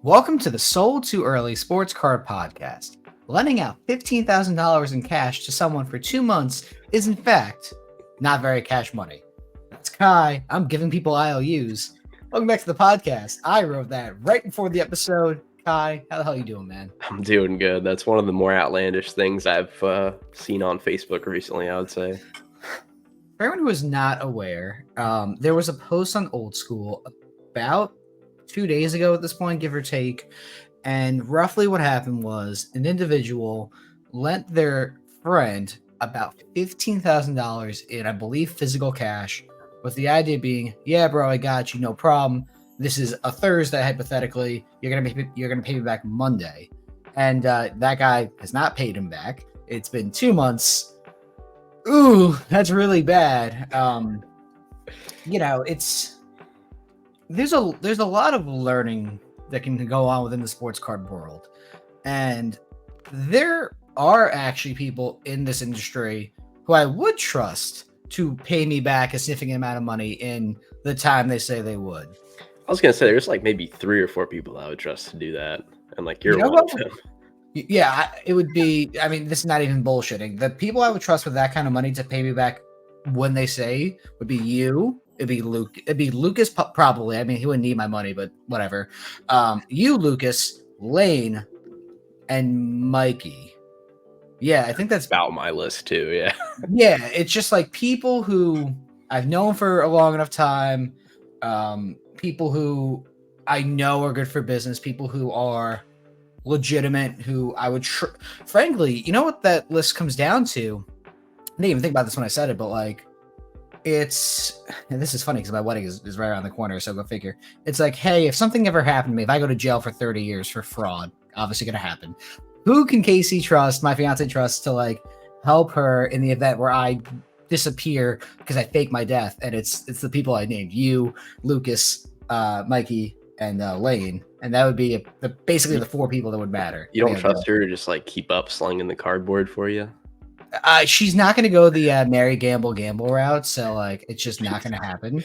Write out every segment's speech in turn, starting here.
Welcome to the Sold Too Early Sports Card Podcast. Lending out $15,000 in cash to someone for 2 months is, in fact, not very cash money. That's Kai. I'm giving people IOUs. Welcome back to the podcast. I wrote that right before the episode. Kai, how the hell you doing, man? I'm doing good. That's one of the more outlandish things I've seen on Facebook recently, I would say. For anyone who is not aware, there was a post on Old School about 2 days ago at this point, give or take. And roughly what happened was an individual lent their friend about $15,000 in, I believe, physical cash, with the idea being, yeah, bro, I got you, no problem. This is a Thursday, hypothetically. You're gonna pay me back Monday. And that guy has not paid him back. It's been 2 months. Ooh, that's really bad. It's there's a lot of learning that can go on within the sports card world, and there are actually people in this industry who I would trust to pay me back a significant amount of money in the time they say they would. I was gonna say there's like maybe 3 or 4 people I would trust to do that, and like you're one of them. Yeah, it would be. I mean, this is not even bullshitting. The people I would trust with that kind of money to pay me back when they say would be you. It'd be Luke. It'd be Lucas probably. I mean, he wouldn't need my money, but whatever. You, Lucas, Lane, and Mikey. Yeah, I think that's about my list too. Yeah. Yeah, it's just like people who I've known for a long enough time. People who I know are good for business. People who are legitimate, who I would frankly, you know what that list comes down to? I didn't even think about this when I said it, but like and this is funny because my wedding is right around the corner, so go figure. It's like, hey, if something ever happened to me, if I go to jail for 30 years for fraud, obviously gonna happen, who can Casey trust, my fiance trust, to like help her in the event where I disappear because I fake my death? And it's the people I named: you, Lucas, Mikey, and Lane. And that would be basically the 4 people that would matter. You don't trust her to just like keep up slinging the cardboard for you? She's not going to go the Mary Gamble route, so like it's just not going to happen.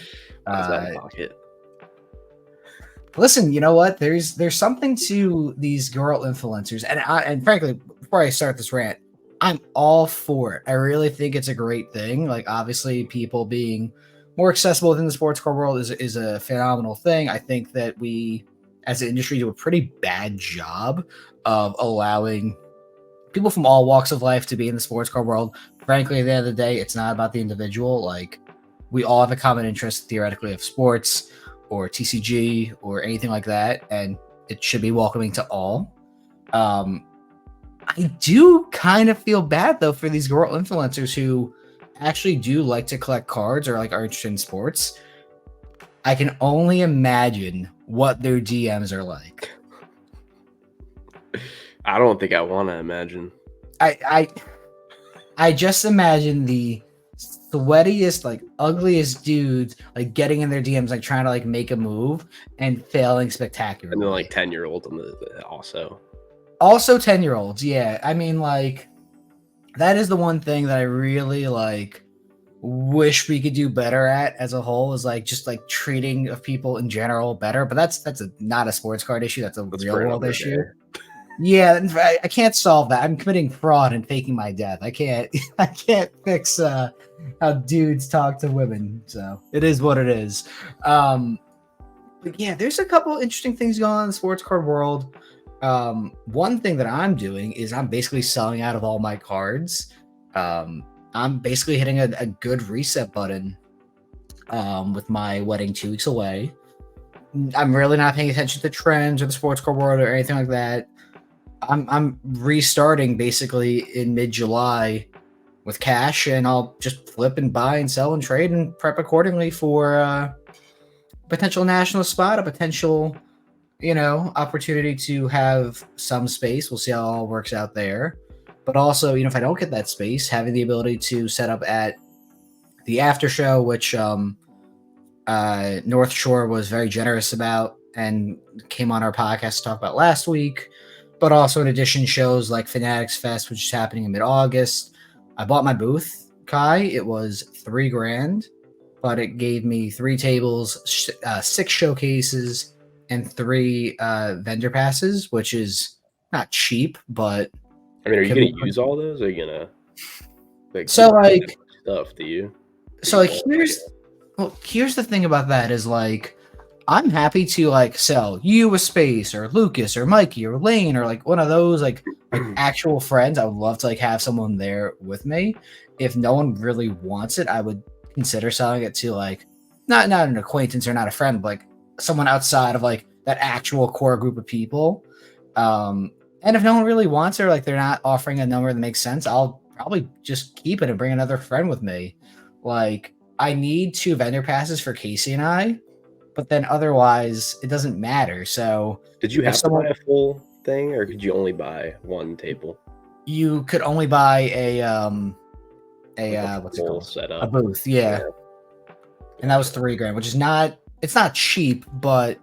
Listen, you know what? There's something to these girl influencers, and frankly, before I start this rant, I'm all for it. I really think it's a great thing. Like, obviously, people being more accessible within the sports card world is a phenomenal thing. I think that we, as an industry, do a pretty bad job of allowing people from all walks of life to be in the sports card world. Frankly, at the end of the day, it's not about the individual. Like, we all have a common interest, theoretically, of sports or TCG or anything like that, and it should be welcoming to all. I do kind of feel bad, though, for these girl influencers who actually do like to collect cards or like are interested in sports. I can only imagine what their DMs are like. I don't think I want to imagine. I just imagine the sweatiest, like ugliest dudes like getting in their DMs, like trying to like make a move and failing spectacularly. And then like 10-year-olds also 10-year-olds. Yeah, I mean, like, that is the one thing that I really like wish we could do better at as a whole, is like just like treating of people in general better. But that's not a sports card issue. That's real world issue. Yeah, I can't solve that. I'm committing fraud and faking my death. I can't fix how dudes talk to women. So it is what it is. But yeah, there's a couple interesting things going on in the sports card world. One thing that I'm doing is I'm basically selling out of all my cards. I'm basically hitting a good reset button with my wedding 2 weeks away. I'm really not paying attention to trends or the sports card world or anything like that. I'm restarting basically in mid-July with cash, and I'll just flip and buy and sell and trade and prep accordingly for a potential national spot, a potential, opportunity to have some space. We'll see how it all works out there. But also, if I don't get that space, having the ability to set up at the after show, which North Shore was very generous about and came on our podcast to talk about last week. But also, in addition, shows like Fanatics Fest, which is happening in mid-August. I bought my booth, Kai. It was $3,000, but it gave me 3 tables, 6 showcases, and 3 vendor passes, which is not cheap, but I mean, are you could gonna be use all those? Or are you gonna like you so don't have that like much stuff, do you? Or so you like won't, I here's guess. well here's the thing about that is like I'm happy to like sell you a space or Lucas or Mikey or Lane or like one of those like actual friends. I would love to like have someone there with me. If no one really wants it, I would consider selling it to like not an acquaintance or not a friend, but like someone outside of like that actual core group of people. And if no one really wants it or like they're not offering a number that makes sense, I'll probably just keep it and bring another friend with me. Like I need 2 vendor passes for Casey and I, but then otherwise it doesn't matter. So Did you if have to buy someone a full thing, or could you only buy one table, you could only buy a like a what's it full called? A setup? booth, yeah. Yeah, And that was gotcha. 3 grand, which is not it's not cheap, but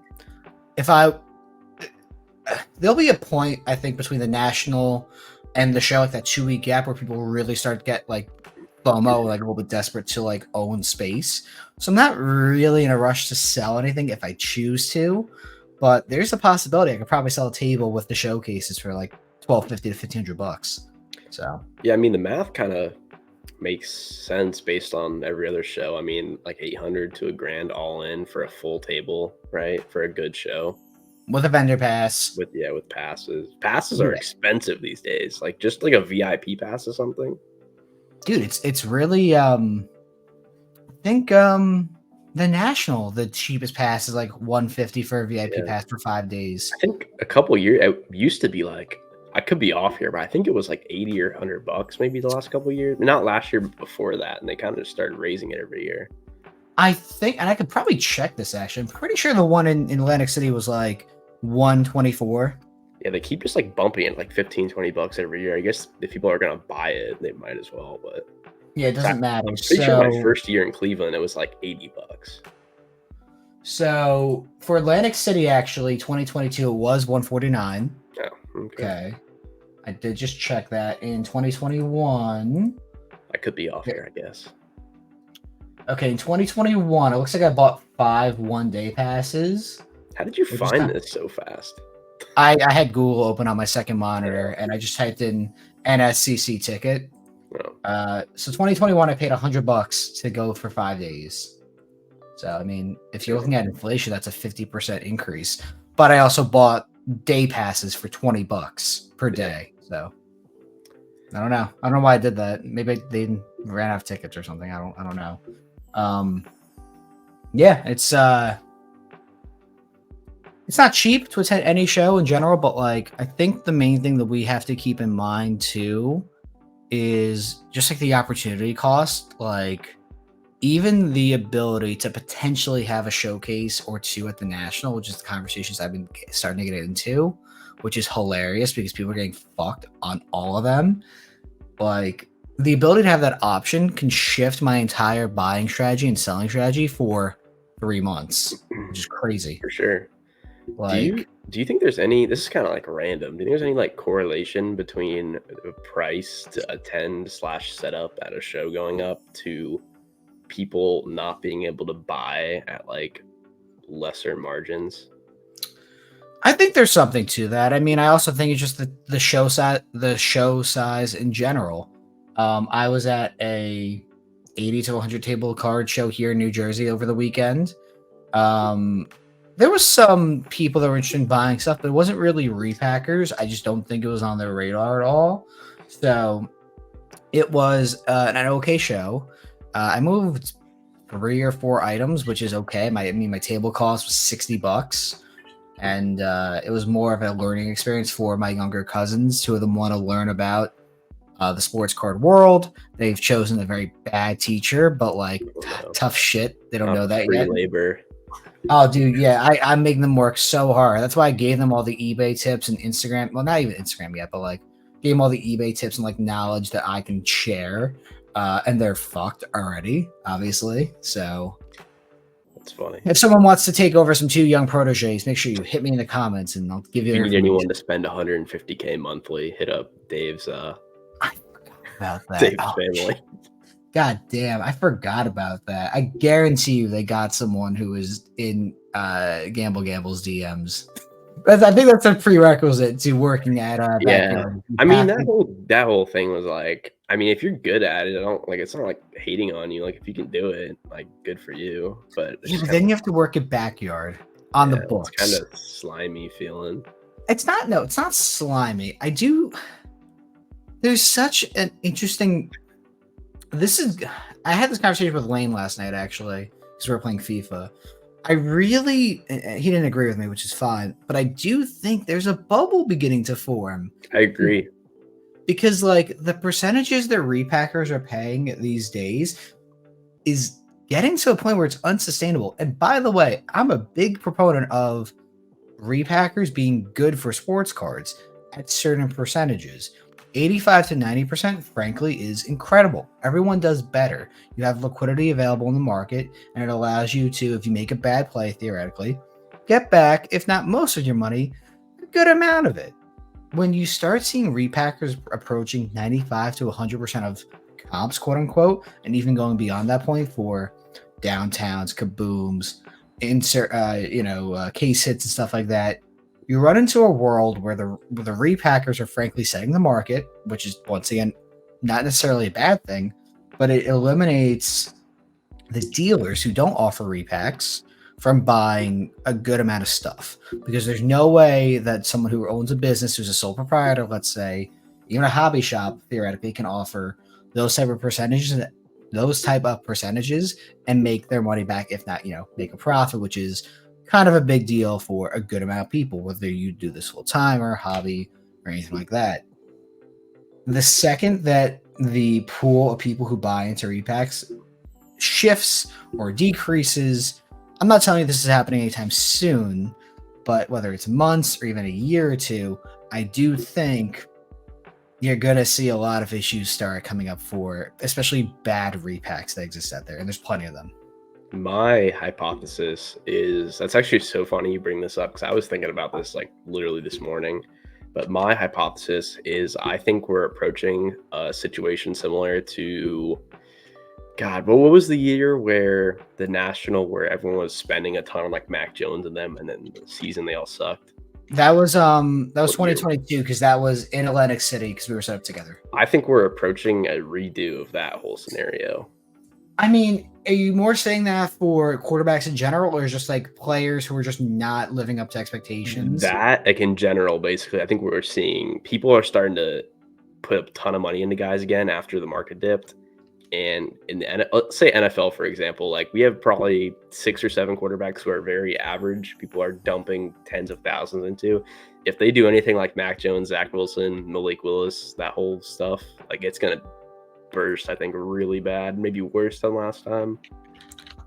if I there'll be a point I think between the national and the show, like that 2 week gap where people really start to get like FOMO, like a little bit desperate to like own space. So I'm not really in a rush to sell anything if I choose to, but there's a possibility I could probably sell a table with the showcases for like 1250 to $1,500. So Yeah, I mean the math kind of makes sense based on every other show. I mean, like 800 to a grand all in for a full table, right? For a good show. with a vendor pass, With passes. Passes are yeah, expensive these days. Like just like a VIP pass or something. dude, it's really I think the national the cheapest pass is like 150 for a VIP Yeah. pass for 5 days. I think a couple years it used to be like I could be off here, but I think it was like 80 or $100 maybe the last couple years. Not last year, but before that, and they kind of just started raising it every year. I think, and I could probably check this actually. I'm pretty sure the one in Atlantic City was like 124. Yeah, they keep just like bumping it like 15, $20 every year. I guess if people are gonna buy it, they might as well. But Yeah, it I, doesn't matter. I'm pretty sure my So, first year in Cleveland, it was like $80. so for Atlantic City, actually, 2022 it was 149. Oh, okay. Okay, I did just check that in 2021. I could be off here, I guess. Okay, in 2021, it looks like I bought 5 1 day passes, How did you which is find kind. this so fast? I had Google open on my second Yeah. monitor, and I just typed in NSCC ticket. Oh, So 2021, I paid $100 to go for 5 days. So I mean, if you're looking at inflation, that's a 50% increase. But I also bought day passes for $20 per yeah. day. So I don't know. I don't know why I did that. Maybe they ran out of tickets or something. I don't know. Um, yeah, it's not cheap to attend any show in general, but like I think the main thing that we have to keep in mind too is just like the opportunity cost. Like even the ability to potentially have a showcase or two at the national, which is the conversations I've been starting to get into, which is hilarious because people are getting fucked on all of them. Like the ability to have that option can shift my entire buying strategy and selling strategy for 3 months, which is crazy. For sure. Do you Like do you think there's any, this is kind of like random. Do you think there's any like correlation between the price to attend slash set up at a show going up to people not being able to buy at like lesser margins? I think there's something to that. I mean, I also think it's just the show size in general. I was at a 80 to 100 table card show here in New Jersey over the weekend. Um, there was some people that were interested in buying stuff, but it wasn't really repackers. I just don't think it was on their radar at all. So it was an okay show. I moved 3 or 4 items, which is okay. My table cost was $60, and it was more of a learning experience for my younger cousins. 2 of them want to learn about the sports card world. They've chosen a very bad teacher, but like Oh, no. tough shit. They don't Not know the that free yet. labor. Oh, dude, yeah, I'm making them work so hard. That's why I gave them all the eBay tips and Instagram. Well, not even Instagram yet, but like gave them all the eBay tips and like knowledge that I can share. And they're fucked already, obviously. So That's funny. if someone wants to take over some 2 young proteges, make sure you hit me in the comments and I'll give you If you their need anyone information. to spend 150K monthly, hit up Dave's I forgot about that. Dave's Oh, family. God damn, I forgot about that. I guarantee you they got someone who was in Gamble's DMs. I think that's a prerequisite to working at Yeah. Backyard. You I mean, have that to. whole thing was like, I mean, if you're good at it, I don't like it's not like hating on you. Like if you can do it, like good for you. But it's Yeah, just but kind then of you have to work at Backyard on the yeah, it's kind books. of slimy feeling. It's not. No, it's not slimy. I do. There's such an interesting. This is. I had this conversation with Lane last night actually because we were playing FIFA. I really. He didn't agree with me, which is fine. But I do think there's a bubble beginning to form I agree. because like the percentages that repackers are paying these days is getting to a point where it's unsustainable. And by the way, I'm a big proponent of repackers being good for sports cards at certain percentages. 85 to 90%, frankly, is incredible. Everyone does better. You have liquidity available in the market, and it allows you to, if you make a bad play, theoretically, get back, if not most of your money, a good amount of it. When you start seeing repackers approaching 95 to 100% of comps, quote unquote, and even going beyond that point for downtowns, kabooms, insert, case hits and stuff like that, you run into a world where the repackers are frankly setting the market, which is once again not necessarily a bad thing, but it eliminates the dealers who don't offer repacks from buying a good amount of stuff because there's no way that someone who owns a business who's a sole proprietor, let's say, even a hobby shop theoretically can offer those type of percentages and make their money back, if not, make a profit, which is kind of a big deal for a good amount of people, whether you do this full time or hobby or anything like that. The second that the pool of people who buy into repacks shifts or decreases, I'm not telling you this is happening anytime soon, but whether it's months or even a year or two, I do think you're going to see a lot of issues start coming up for especially bad repacks that exist out there, and there's plenty of them. My hypothesis is that's actually so funny you bring this up because I was thinking about this like literally this morning. But my hypothesis is I think we're approaching a situation similar to God, what was the year where the national where everyone was spending a ton on like Mac Jones and them, and then the season they all sucked? That was What year? 2022 because that was in Atlantic City because we were set up together. I think we're approaching a redo of that whole scenario. I mean, are you more saying that for quarterbacks in general, or just like players who are just not living up to expectations? That, like in general, basically, I think we're seeing people are starting to put a ton of money into guys again after the market dipped. And in the let's say NFL, for example, like we have probably 6 or 7 quarterbacks who are very average. People are dumping tens of thousands into. If they do anything like Mac Jones, Zach Wilson, Malik Willis, that whole stuff, like it's gonna burst. I think really bad, maybe worse than last time.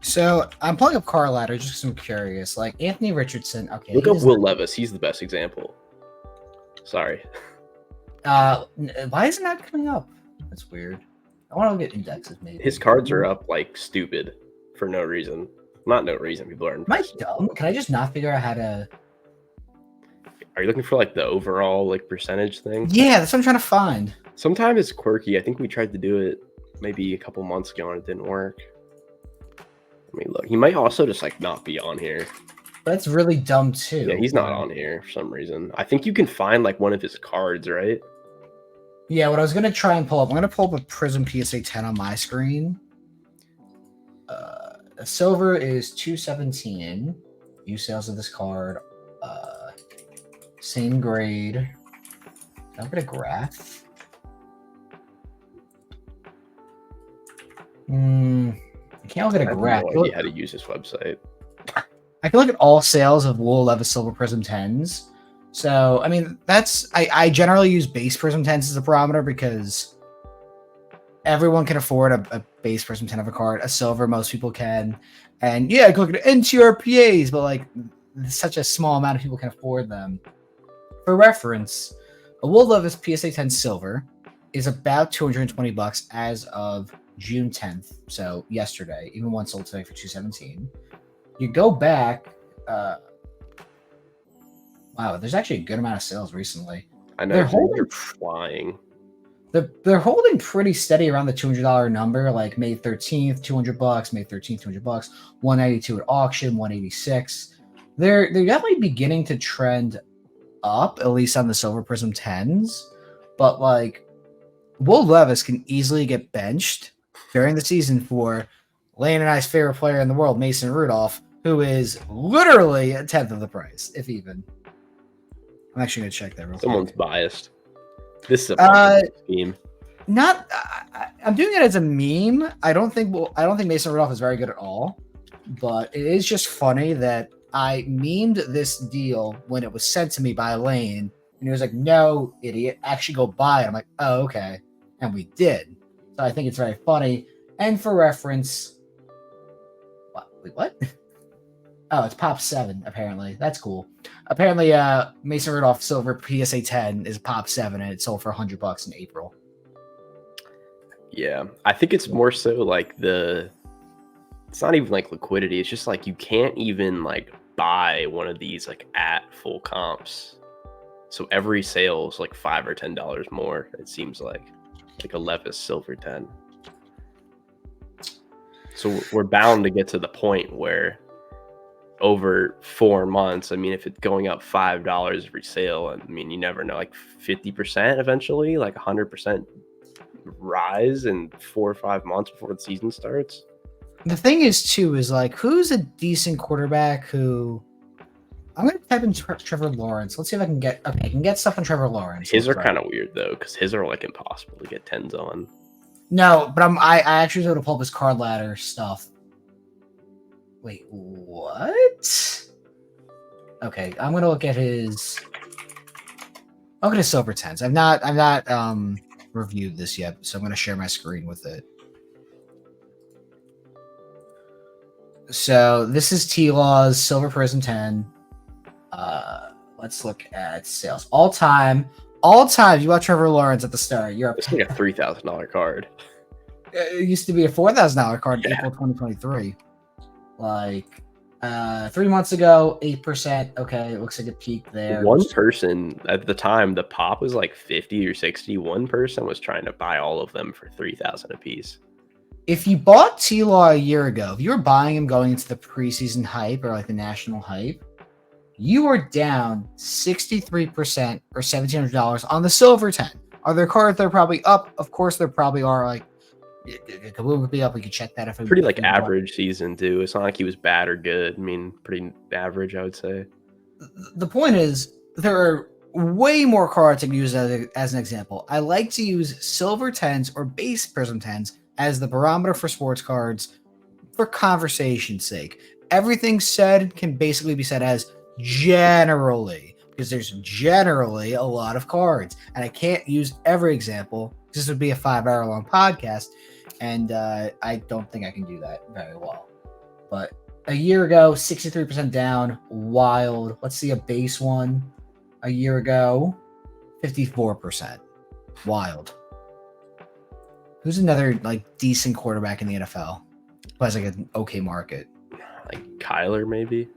So I'm pulling up car ladder just because I'm curious. Like Anthony Richardson, okay, Look he up does Will not. Levis. He's the best example. Sorry. Why is it not coming up? That's weird. I want to look at indexes maybe. His cards are up like stupid for no reason. Not no reason. People are Am I impressed. dumb? Can I just not figure out how to? Are you looking for like the overall like percentage thing? Yeah, that's what I'm trying to find. Sometimes it's quirky. I think we tried to do it maybe a couple months ago and it didn't work. I mean, look, he might also just like not be on here. That's really dumb too. Yeah, he's not on here for some reason. I think you can find like one of his cards, right? Yeah, what I was gonna try and pull up, I'm gonna pull up a Prism PSA 10 on my screen. Silver is 217. View sales of this card. Same grade. Can I get a graph? I can't look at a graph. I have no idea how to use this website. I can look at all sales of Will Levis Silver Prism 10s. So, I mean, I generally use base Prism 10s as a barometer because everyone can afford a base Prism 10 of a card. A silver, most people can. And yeah, I can look at NTRPAs, but like such a small amount of people can afford them. For reference, a Will Levis PSA 10 silver is about $220 as of June 10th. So yesterday, even one sold today for $217. You go back, wow, there's actually a good amount of sales recently. I know They're they're holding, flying. they're holding pretty steady around the $200 number, like May 13th, $200, May 13th, $200, 192 at auction, 186. They're definitely beginning to trend up, at least on the Silver Prism 10s. But like Will Levis can easily get benched during the season for Lane and I's favorite player in the world, Mason Rudolph, who is literally a tenth of the price, if even. I'm actually gonna check that real Someone's quick. biased. This is a marketing scheme. Not, I'm doing it as a meme. I don't think Mason Rudolph is very good at all, but it is just funny that I memed this deal when it was sent to me by Lane, and he was like, "No, idiot, actually go buy it." I'm like, "Oh, okay," and we did. So I think it's very funny. And for reference, what? Oh, it's Pop 7, apparently. That's cool. Apparently, Mason Rudolph Silver PSA 10 is Pop 7, and it sold for $100 in April. Yeah, I think it's more so like it's not even like liquidity. It's just like you can't even like buy one of these like at full comps. So every sale is like $5 or $10 more. It seems like a Levis Silver 10. So we're bound to get to the point where over 4 months, I mean, if it's going up $5 every sale, I mean, you never know, like 50% eventually, like 100% rise in 4 or 5 months before the season starts. The thing is, too, is like, who's a decent quarterback who... I'm going to type in Trevor Lawrence. Let's see if I can get... Okay, I can get stuff on Trevor Lawrence. His are kind of weird, though, because his are, like, impossible to get 10s on. No, but I actually was able to pull up his card ladder stuff. Wait, what? Okay, I'm going to look at his... I'll look at his Silver 10s. I've not reviewed this yet, so I'm going to share my screen with it. So this is T-Law's Silver Prism 10. Let's look at sales. All time, you bought Trevor Lawrence at the start. It's like a $3,000 card. It used to be a $4,000 card in April 2023. Like 3 months ago, 8%. Okay, it looks like it peaked there. One person at the time, the pop was like 50 or 60. One person was trying to buy all of them for $3,000 a piece. If you bought T-Law a year ago, if you were buying him going into the preseason hype or like the national hype, you are down 63% or $1,700 on the Silver 10. Are there cards that are probably up? Of course, there probably are. Like, it would be up. We could check that. Pretty like average season, too. It's not like he was bad or good. I mean, pretty average, I would say. The point is, there are way more cards I can use as an example. I like to use Silver 10s or base Prism 10s as the barometer for sports cards for conversation's sake. Everything said can basically be said as generally, because there's generally a lot of cards, and I can't use every example. This would be a 5-hour long podcast, and I don't think I can do that very well. But a year ago, 63% down, wild. Let's see a base one. A year ago, 54%, wild. Who's another like decent quarterback in the NFL who has like an okay market? Like Kyler, maybe.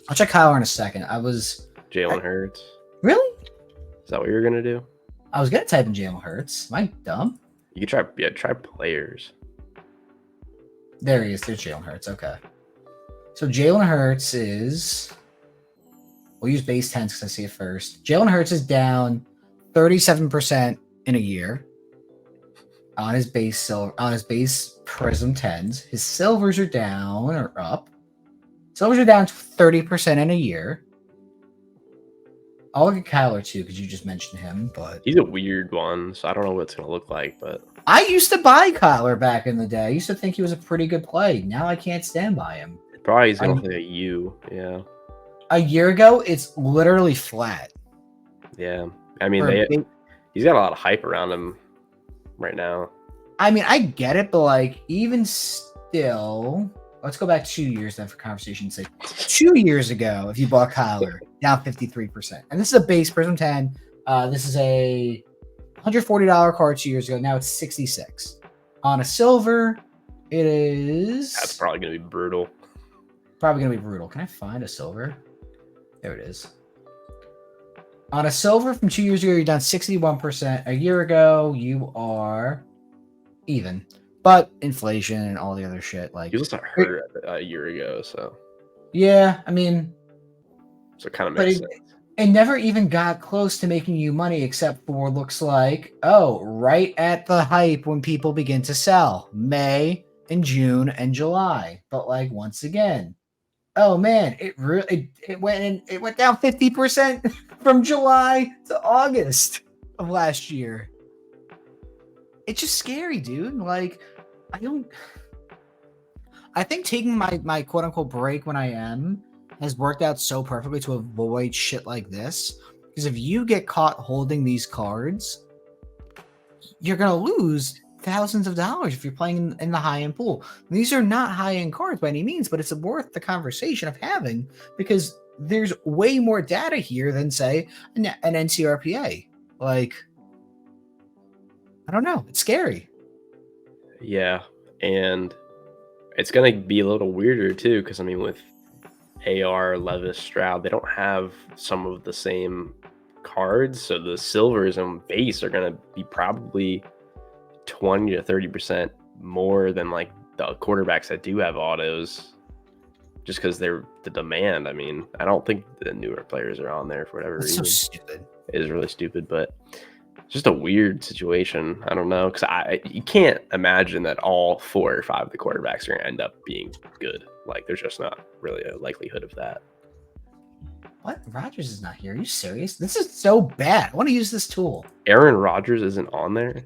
I'll check Kyler in a second. Jalen Hurts. Really? Is that what you're gonna do? I was gonna type in Jalen Hurts. Am I dumb? You could try players. There he is. There's Jalen Hurts. Okay. So Jalen Hurts is... We'll use base 10s because I see it first. Jalen Hurts is down 37% in a year on his base Prism 10s. His silvers are down or up. Silvers are down 30% in a year. I'll look at Kyler too because you just mentioned him, but he's a weird one, so I don't know what it's gonna look like. But I used to buy Kyler back in the day. I used to think he was a pretty good play. Now I can't stand by him. Probably he's gonna play a U. Yeah. A year ago, it's literally flat. Yeah, I mean he's got a lot of hype around him right now. I mean, I get it, but like even still, let's go back 2 years then for conversation's sake. 2 years ago, if you bought Kyler, down 53%, and this is a base Prism 10. This is a $140 card 2 years ago. Now it's 66 on a silver. It is. That's probably gonna be brutal. Probably gonna be brutal. Can I find a silver? There it is. On a silver from 2 years ago, you're down 61%. A year ago, you are even. But inflation and all the other shit, He like, was also hurt a year ago, so yeah, I mean, it kind of but makes it, sense. it never even got close to making you money, except for looks like, oh, right at the hype when people begin to sell, May and June and July. But like once again, oh man, it went down 50% from July to August of last year. It's just scary, dude. Like, I don't. I think taking my quote unquote break when I am has worked out so perfectly to avoid shit like this. Because if you get caught holding these cards, you're gonna lose thousands of dollars if you're playing in the high end pool. These are not high end cards by any means, but it's worth the conversation of having because there's way more data here than say an NCRPA. Like, I don't know, it's scary. Yeah, and it's gonna be a little weirder too, because I mean, with AR, Levis, Stroud, they don't have some of the same cards, so the silvers and base are gonna be probably 20 to 30% more than like the quarterbacks that do have autos, just because they're the demand. I mean, I don't think the newer players are on there for whatever That's so reason. stupid. It is really stupid, but it's just a weird situation. I don't know, because you can't imagine that all 4 or 5 of the quarterbacks are going to end up being good. Like, there's just not really a likelihood of that. What? Rogers is not here. Are you serious? This is so bad. I want to use this tool. Aaron Rodgers isn't on there.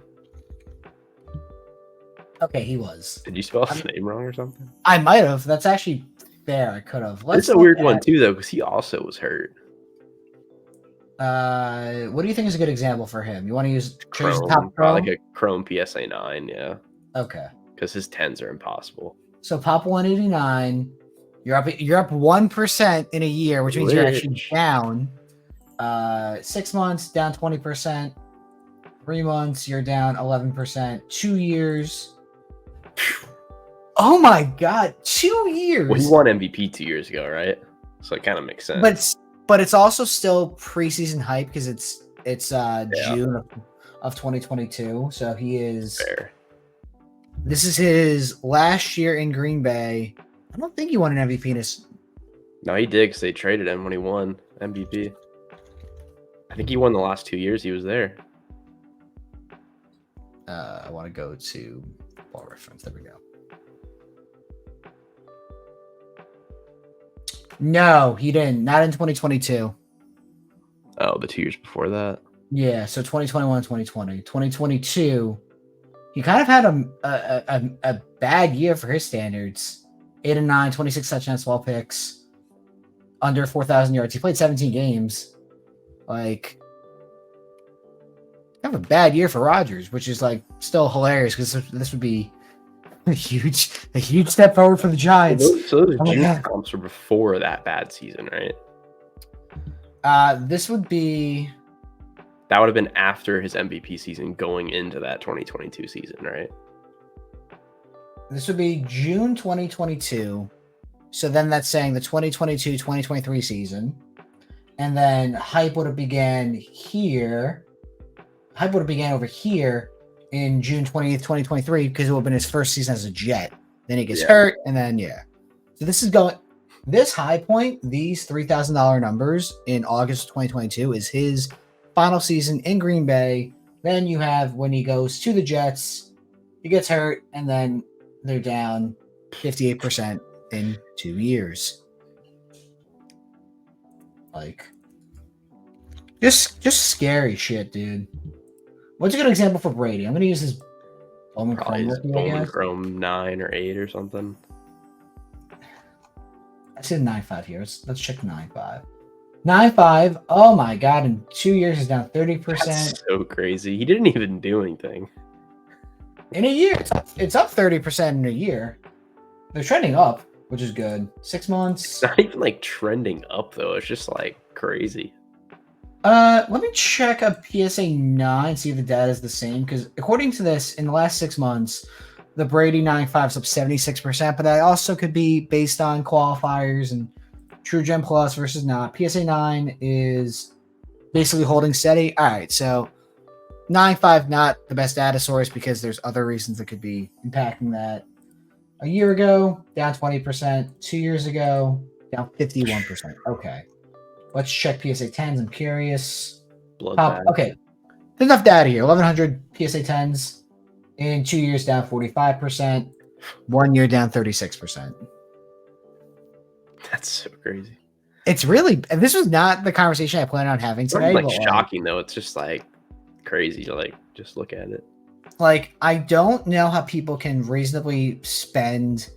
Okay, he was. Did you spell his name wrong or something? I might have. That's actually fair. I could have. It's a weird one too, though, because he also was hurt. What do you think is a good example for him? You want to use Chrome, top Chrome? like a Chrome PSA 9, yeah. Okay. Because his 10s are impossible. So pop 189. You're up 1% in a year, which means you're actually down. 6 months, down 20%. 3 months, you're down 11%. 2 years. Oh my god, 2 years. Well, he won MVP 2 years ago, right? So it kind of makes sense. But it's also still preseason hype because it's June of 2022. So he is fair. This is his last year in Green Bay. I don't think he won an MVP in his. No, he did because they traded him when he won MVP. I think he won the last 2 years he was there. I want to go to Football Reference. There we go. No, he didn't. Not in 2022. Oh, the 2 years before that? Yeah, so 2021, 2020. 2022, he kind of had a bad year for his standards. 8 and 9, 26 touchdowns, 12 picks, under 4,000 yards. He played 17 games. Like, kind of a bad year for Rodgers, which is like still hilarious because this would be a huge step forward for the Giants. So those June comps were before that bad season, right? This would be. That would have been after his MVP season going into that 2022 season, right? This would be June 2022. So then that's saying the 2022-2023 season. And then hype would have began here. Hype would have began over here in June 20th, 2023, because it would have been his first season as a Jet. Then he gets hurt, and then, So this high point, these $3,000 numbers in August 2022 is his final season in Green Bay. Then you have when he goes to the Jets, he gets hurt, and then they're down 58% in 2 years. Like, just scary shit, dude. What's a good example for Brady? I'm going to use his Bowman Chrome 9 or 8 or something. I said 9.5 here. Let's check 9.5. 9.5. Oh my god! In 2 years, he's down 30%. That's so crazy. He didn't even do anything. In a year, it's up 30% in a year. They're trending up, which is good. 6 months. It's not even like trending up though. It's just like crazy. Let me check a PSA 9, see if the data is the same. Because according to this, in the last 6 months, the Brady 9.5 is up 76%, but that also could be based on qualifiers and True Gem Plus versus not. PSA 9 is basically holding steady. All right, so 9.5 not the best data source because there's other reasons that could be impacting that. A year ago, down 20%. 2 years ago, down 51%. Okay. Let's check PSA 10s. I'm curious. Bloodbath. Okay. There's enough data here. 1,100 PSA 10s in 2 years, down 45%. 1 year, down 36%. That's so crazy. It's really, and this was not the conversation I planned on having It's not today. like but shocking though. It's just like crazy to like just look at it. like, I don't know how people can reasonably spend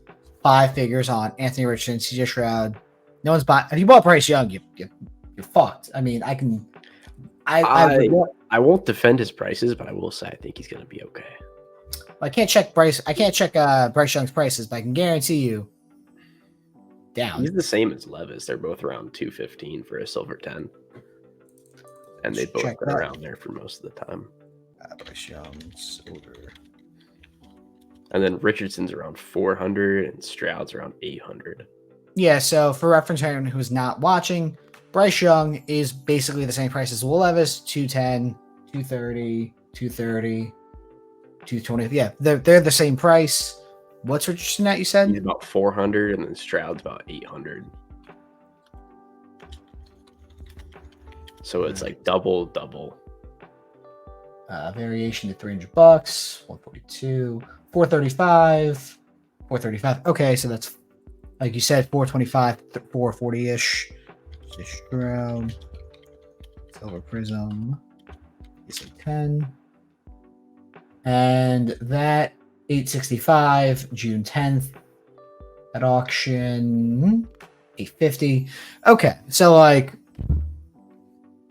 5 figures on Anthony Richardson, CJ Stroud. No one's buying. If you bought Bryce Young, you're fucked. I mean, I won't defend his prices, but I will say I think he's gonna be okay. I can't check Bryce Young's prices, but I can guarantee you down. He's the same as Levis. They're both around 215 for a silver 10. And they've both been around there for most of the time. Bryce Young, silver. And then Richardson's around 400 and Stroud's around 800. Yeah, so for reference, anyone who's not watching, Bryce Young is basically the same price as Will Levis, 210, 230, 230, 220. Yeah, they're the same price. What's Richardson at, you said? He's about 400 and then Stroud's about 800. So it's like double. Variation to $300, 142, 435, 435. Okay, so that's like you said, 425, 440-ish. Stroud, Silver Prism, is 10. And that 865, June 10th at auction, 850. Okay, so like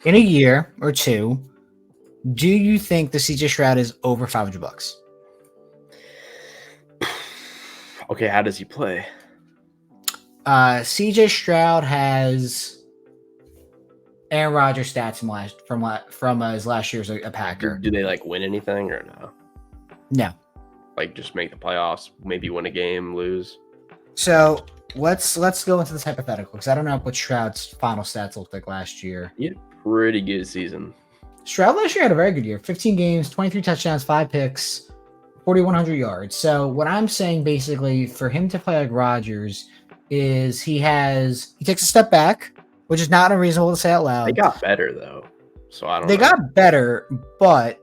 in a year or two, do you think the CJ Stroud is over $500? Okay, how does he play? CJ Stroud has Aaron Rodgers stats from his last year as a Packer. Do they like win anything or no? No. Like just make the playoffs, maybe win a game, lose. So let's go into this hypothetical because I don't know what Stroud's final stats looked like last year. He had a pretty good season. Stroud last year had a very good year. 15 games, 23 touchdowns, 5 picks, 4,100 yards. So what I'm saying basically for him to play like Rodgers is he takes a step back, which is not unreasonable to say out loud. They got better though. So I don't know. They got better, but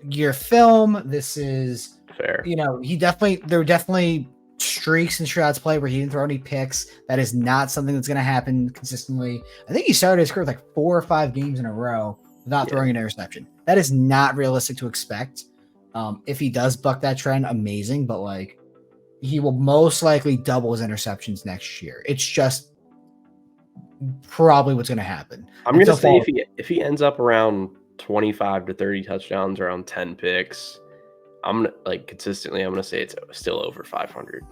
your film, this is fair. There were definitely streaks in Stroud's play where he didn't throw any picks. That is not something that's going to happen consistently. I think he started his career with like 4 or 5 games in a row without throwing an interception. That is not realistic to expect. If he does buck that trend, amazing, but like he will most likely double his interceptions next year. It's just probably what's going to happen. I'm going to say if he ends up around 25 to 30 touchdowns, around 10 picks, I'm going to say it's still over 500.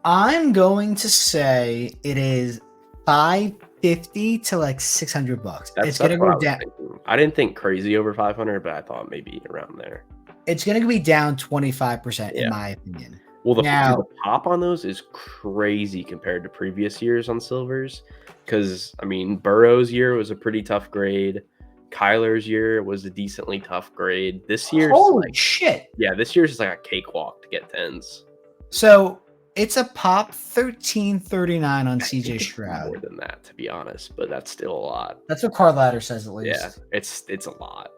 I'm going to say it is 550 to like $600. It's going to go down. I didn't think crazy over 500, but I thought maybe around there. It's going to be down 25% in my opinion. Well, the pop on those is crazy compared to previous years on silvers. Because, I mean, Burrow's year was a pretty tough grade. Kyler's year was a decently tough grade. This year's holy shit. Yeah, this year's is like a cakewalk to get 10s. So it's a pop 1339 on CJ Stroud. More than that, to be honest, but that's still a lot. That's what Card Ladder says at least. Yeah, it's a lot.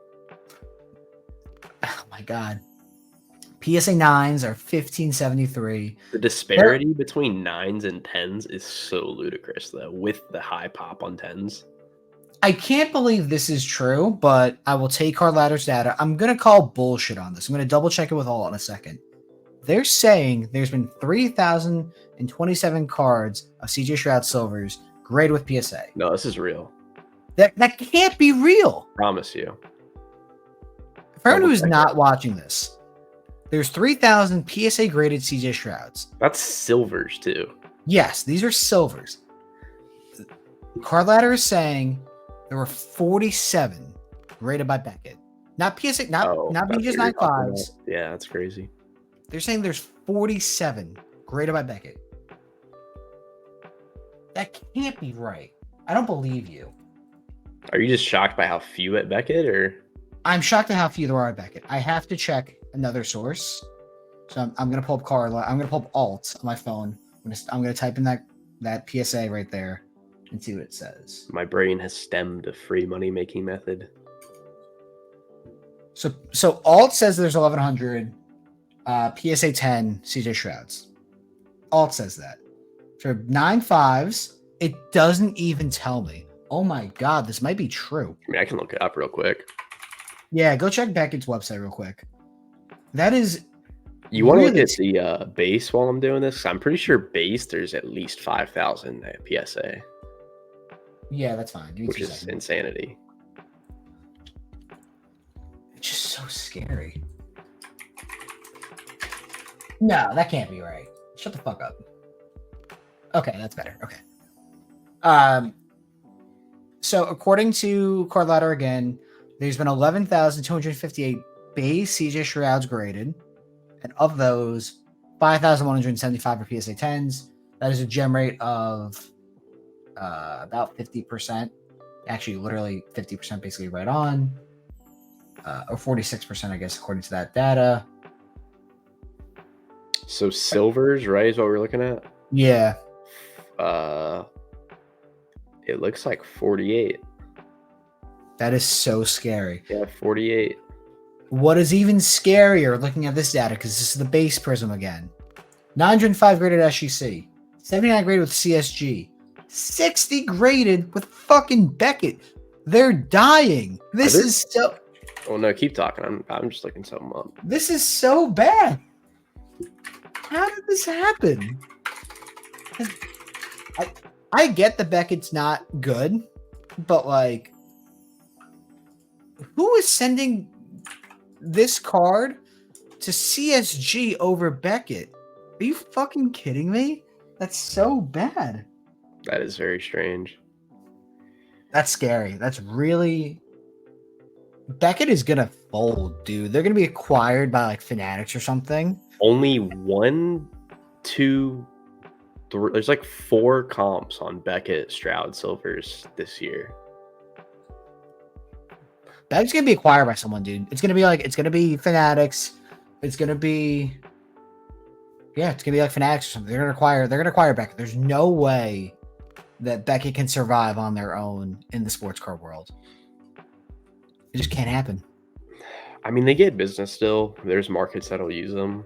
Oh my god. PSA 9s are 1573. The disparity between 9s and 10s is so ludicrous, though, with the high pop on 10s. I can't believe this is true, but I will take Card Ladder's data. I'm going to call bullshit on this. I'm going to double check it with all in a second. They're saying there's been 3,027 cards of CJ Stroud Silvers graded with PSA. No, this is real. That can't be real. Promise you. For anyone who's not watching this, there's 3,000 PSA graded CJ Strouds. That's silvers too. Yes, these are silvers. Card Ladder is saying there were 47 graded by Beckett. Not PSA, not BG's 9.5s. Yeah, that's crazy. They're saying there's 47 graded by Beckett. That can't be right. I don't believe you. Are you just shocked by how few at Beckett, or? I'm shocked at how few there are at Beckett. I have to check another source. So I'm gonna pull up Carla. I'm gonna pull up alt on my phone. I'm gonna type in that PSA right there and see what it says. My brain has stemmed a free money making method. So alt says there's 1,100 PSA 10 CJ Shrouds. Alt says that. For 9.5s, it doesn't even tell me. Oh my god, this might be true. I mean, I can look it up real quick. Yeah, go check Beckett's website real quick. That is. You want to look at the base while I'm doing this? I'm pretty sure base there's at least 5,000 at PSA. Yeah, that's fine. Which is insanity. It's just so scary. No, that can't be right. Shut the fuck up. Okay, that's better. Okay. So according to Card Ladder again, there's been 11,258 base CJ Shrouds graded, and of those, 5,175 are PSA 10s. That is a gem rate of about 50%. Actually, literally 50%, basically right on, or 46%, I guess, according to that data. So silvers, right, is what we're looking at? Yeah. It looks like 48. That is so scary. Yeah, 48. What is even scarier looking at this data, because this is the base prism again. 905 graded SGC, 79 graded with CSG, 60 graded with fucking Beckett. They're dying. This is so. Oh no, keep talking. I'm just looking something up. This is so bad. How did this happen? I get the Beckett's not good, but like, who is sending this card to CSG over Beckett? Are you fucking kidding me? That's so bad. That is very strange. That's scary. That's really. Beckett is gonna fold, dude. They're gonna be acquired by like Fanatics or something. Only 1, 2, 3. There's like 4 comps on Beckett Stroud Silvers this year. Beckett's gonna be acquired by someone, dude. It's gonna be Fanatics. It's gonna be. Yeah, it's gonna be like Fanatics or something. They're gonna acquire Beckett. There's no way that Beckett can survive on their own in the sports card world. It just can't happen. I mean, they get business still. There's markets that'll use them,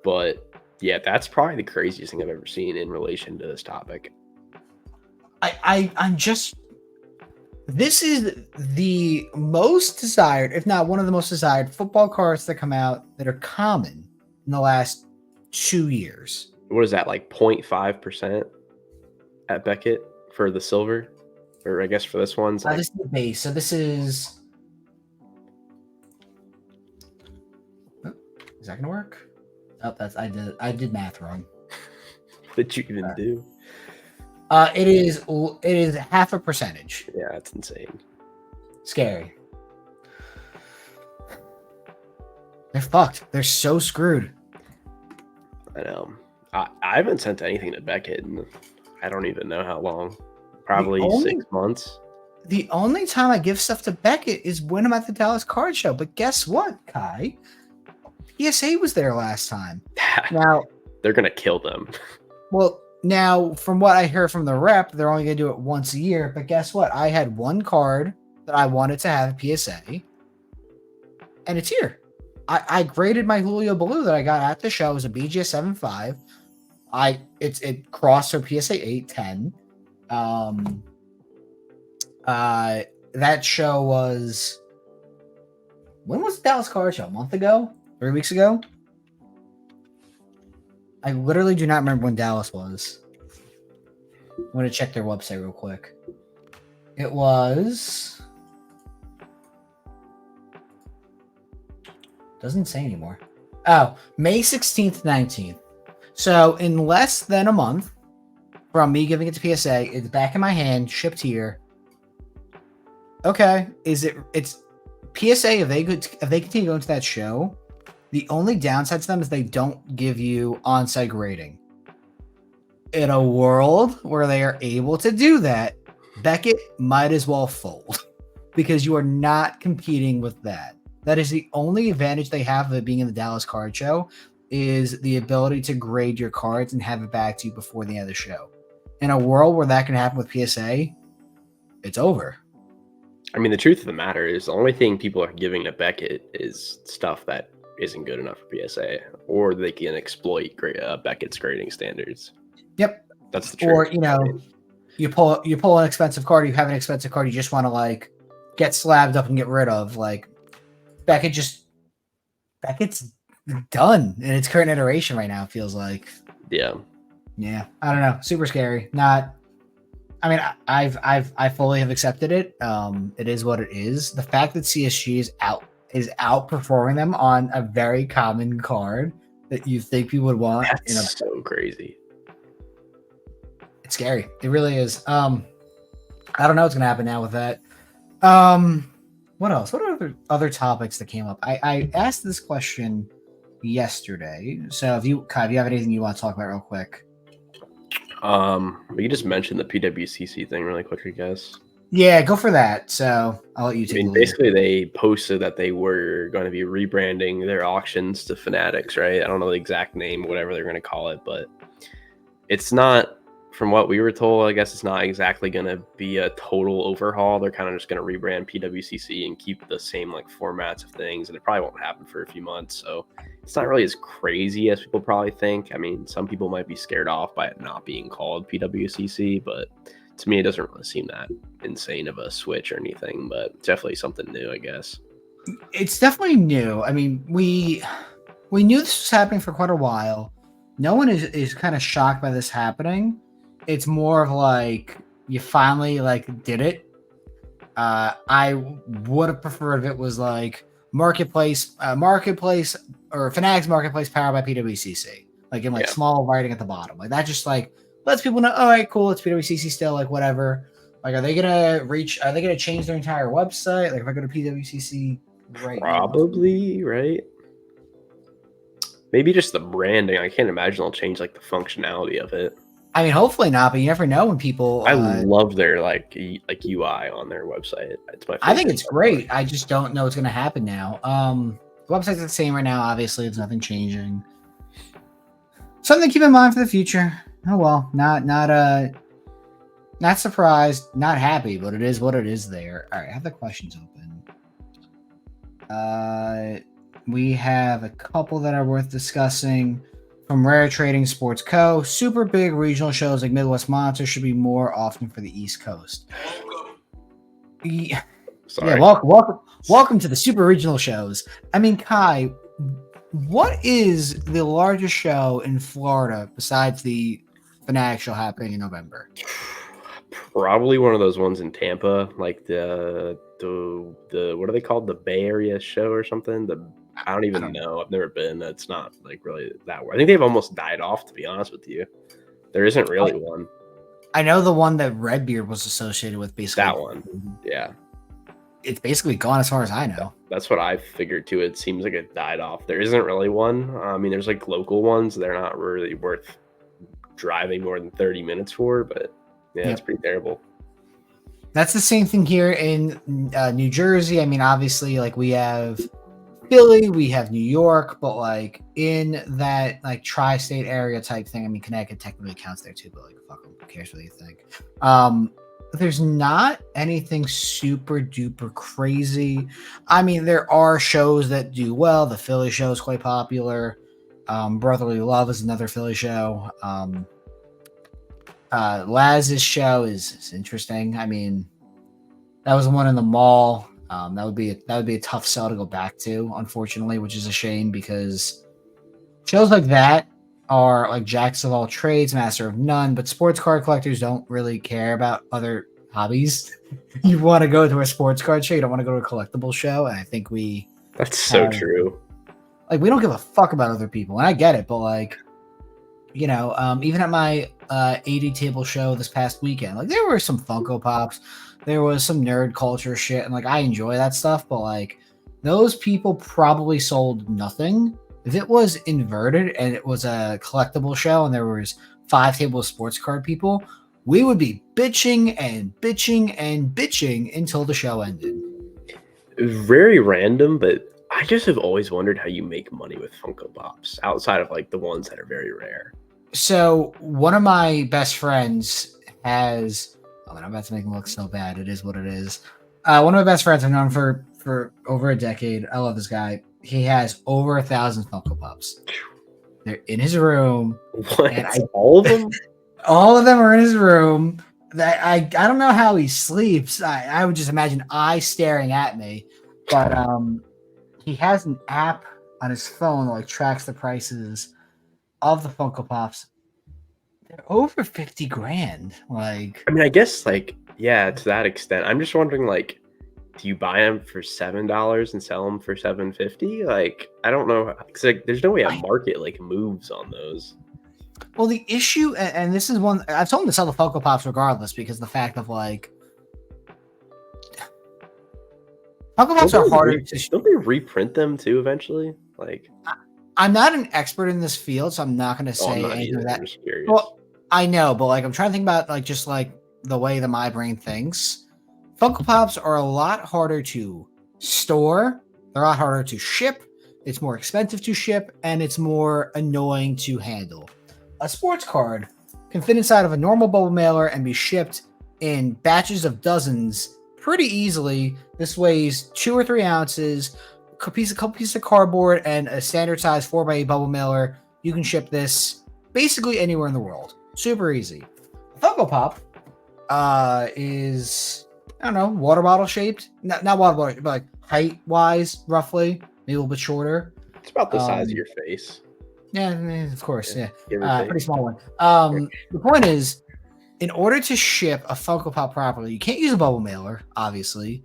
but yeah, that's probably the craziest thing I've ever seen in relation to this topic. I'm just. This is the most desired, if not one of the most desired, football cards that come out that are common in the last 2 years. What is that, like 0.5% at Beckett for the silver? Or I guess for this one's like... This is the base. So this is... Oh, is that going to work? Oh, I did math wrong. What did you even do? It is half a percentage. Yeah, that's insane. Scary. They're fucked. They're so screwed. I know. I haven't sent anything to Beckett in I don't even know how long. Probably 6 months. The only time I give stuff to Beckett is when I'm at the Dallas Card Show. But guess what, Kai? PSA was there last time. Now they're gonna kill them. Well, now from what I heard from the rep, they're only gonna do it once a year. But guess what? I had one card that I wanted to have a PSA, and it's here. I graded my Julio Blue that I got at the show as a BGS 7.5. It crossed her PSA 810. That show was, when was the Dallas Card Show? A month ago? 3 weeks ago? I literally do not remember when Dallas was. I'm going to check their website real quick. It was... Doesn't say anymore. Oh, May 16th, 19th. So in less than a month from me giving it to PSA, it's back in my hand, shipped here. Okay, it's PSA. If they continue going to that show, the only downside to them is they don't give you on-site grading. In a world where they are able to do that, Beckett might as well fold because you are not competing with that. That is the only advantage they have of it being in the Dallas Card Show, is the ability to grade your cards and have it back to you before the end of the show. In a world where that can happen with PSA, it's over. I mean, the truth of the matter is the only thing people are giving to Beckett is stuff that isn't good enough for PSA, or they can exploit Beckett's grading standards. Yep. That's the truth. Or, you know, you pull an expensive card, you have an expensive card you just want to like get slabbed up and get rid of. Like Beckett's done in its current iteration right now, it feels like. Yeah. Yeah. I don't know. Super scary. Not I mean, I fully have accepted it. It is what it is. The fact that CSG is outperforming them on a very common card that you think people would want. That's so crazy. It's scary. It really is. I don't know what's gonna happen now with that. What else? What are other topics that came up? I asked this question yesterday. So if you have anything you want to talk about real quick. We can just mention the PWCC thing really quick, I guess. Yeah, go for that. So I'll let you take. I mean, basically, they posted that they were going to be rebranding their auctions to Fanatics, right? I don't know the exact name, whatever they're going to call it, but it's not. From what we were told, I guess it's not exactly going to be a total overhaul. They're kind of just going to rebrand PWCC and keep the same like formats of things, and it probably won't happen for a few months. So it's not really as crazy as people probably think. I mean, some people might be scared off by it not being called PWCC, but to me, it doesn't really seem that insane of a switch or anything. But definitely something new, I guess. It's definitely new. I mean, we knew this was happening for quite a while. No one is kind of shocked by this happening. It's more of like you finally like did it. I would have preferred if it was like marketplace or Fanatics Marketplace powered by PWCC, like in like small writing at the bottom. Like that just like lets people know, all right, cool, it's PWCC still, like whatever. Like, are they gonna change their entire website? Like if I go to PWCC right Probably, right? Maybe just the branding. I can't imagine they'll change like the functionality of it. I mean, hopefully not, but you never know when people. I love their like UI on their website. It's my favorite. I think it's great. I just don't know what's going to happen now. The website's the same right now. Obviously, there's nothing changing. Something to keep in mind for the future. Oh well, not surprised, not happy, but it is what it is. There. All right, I have the questions open. We have a couple that are worth discussing. From Rare Trading Sports Co. Super big regional shows like Midwest Monster should be more often for the East Coast. Yeah, welcome to the super regional shows. I mean, Kai, what is the largest show in Florida besides the Fanatic show happening in November? Probably one of those ones in Tampa, like the what are they called? The Bay Area show or something? I don't even know. I've never been. It's not like really that. I think they've almost died off, to be honest with you. There isn't really one. I know the one that Redbeard was associated with, basically. That one. Yeah. It's basically gone as far as I know. That's what I figured too. It seems like it died off. There isn't really one. I mean, there's like local ones. They're not really worth driving more than 30 minutes for, but yeah, It's pretty terrible. That's the same thing here in New Jersey. I mean, obviously, like we have Philly, we have New York, but like in that like tri-state area type thing, I mean, Connecticut technically counts there too, but like fuck them, who cares what you think? There's not anything super duper crazy. I mean, there are shows that do well. The Philly show is quite popular. Brotherly Love is another Philly show. Laz's show is interesting. I mean, that was the one in the mall. That would be a tough sell to go back to, unfortunately, which is a shame because shows like that are like jacks of all trades, master of none. But sports card collectors don't really care about other hobbies. You want to go to a sports card show, you don't want to go to a collectible show. And I think that's so true. Like we don't give a fuck about other people, and I get it, but like, you know, even at my 80 table show this past weekend, like there were some Funko Pops. There was some nerd culture shit, and like I enjoy that stuff, but like those people probably sold nothing. If it was inverted and it was a collectible show and there was 5 tables of sports card people, we would be bitching and bitching and bitching until the show ended. Very random, but I just have always wondered how you make money with Funko Pops outside of like the ones that are very rare. So one of my best friends has. Oh, I'm about to make him look so bad. It is what it is. One of my best friends I've known for over a decade. I love this guy. He has over 1,000 Funko Pops. They're in his room. What? And All of them? all of them are in his room. That I don't know how he sleeps. I would just imagine eyes staring at me. But he has an app on his phone that like tracks the prices of the Funko Pops. They're over 50 grand. Like, I mean, I guess like, yeah, to that extent. I'm just wondering, like, do you buy them for $7 and sell them for $7.50? Like, I don't know, because like, there's no way a market like moves on those. well, the issue, and this is one I've told him to sell the Funko Pops regardless, because the fact of like Funko Pops are harder to. Don't they reprint them too eventually? Like, I'm not an expert in this field, so I'm not going to say not anything either. of that. I'm just curious. Well, I know, but like I'm trying to think about like just like the way that my brain thinks. Funko Pops are a lot harder to store. They're a lot harder to ship. It's more expensive to ship, and it's more annoying to handle. A sports card can fit inside of a normal bubble mailer and be shipped in batches of dozens pretty easily. This weighs 2 or 3 ounces. A couple pieces of cardboard and a standard size 4x8 bubble mailer. You can ship this basically anywhere in the world. Super easy. A Funko Pop is, I don't know, water bottle shaped. Not water bottle, but like height wise, roughly, maybe a little bit shorter. It's about the size of your face. Yeah, of course. Yeah. Pretty Pretty small one. The point is, in order to ship a Funko Pop properly, you can't use a bubble mailer, obviously.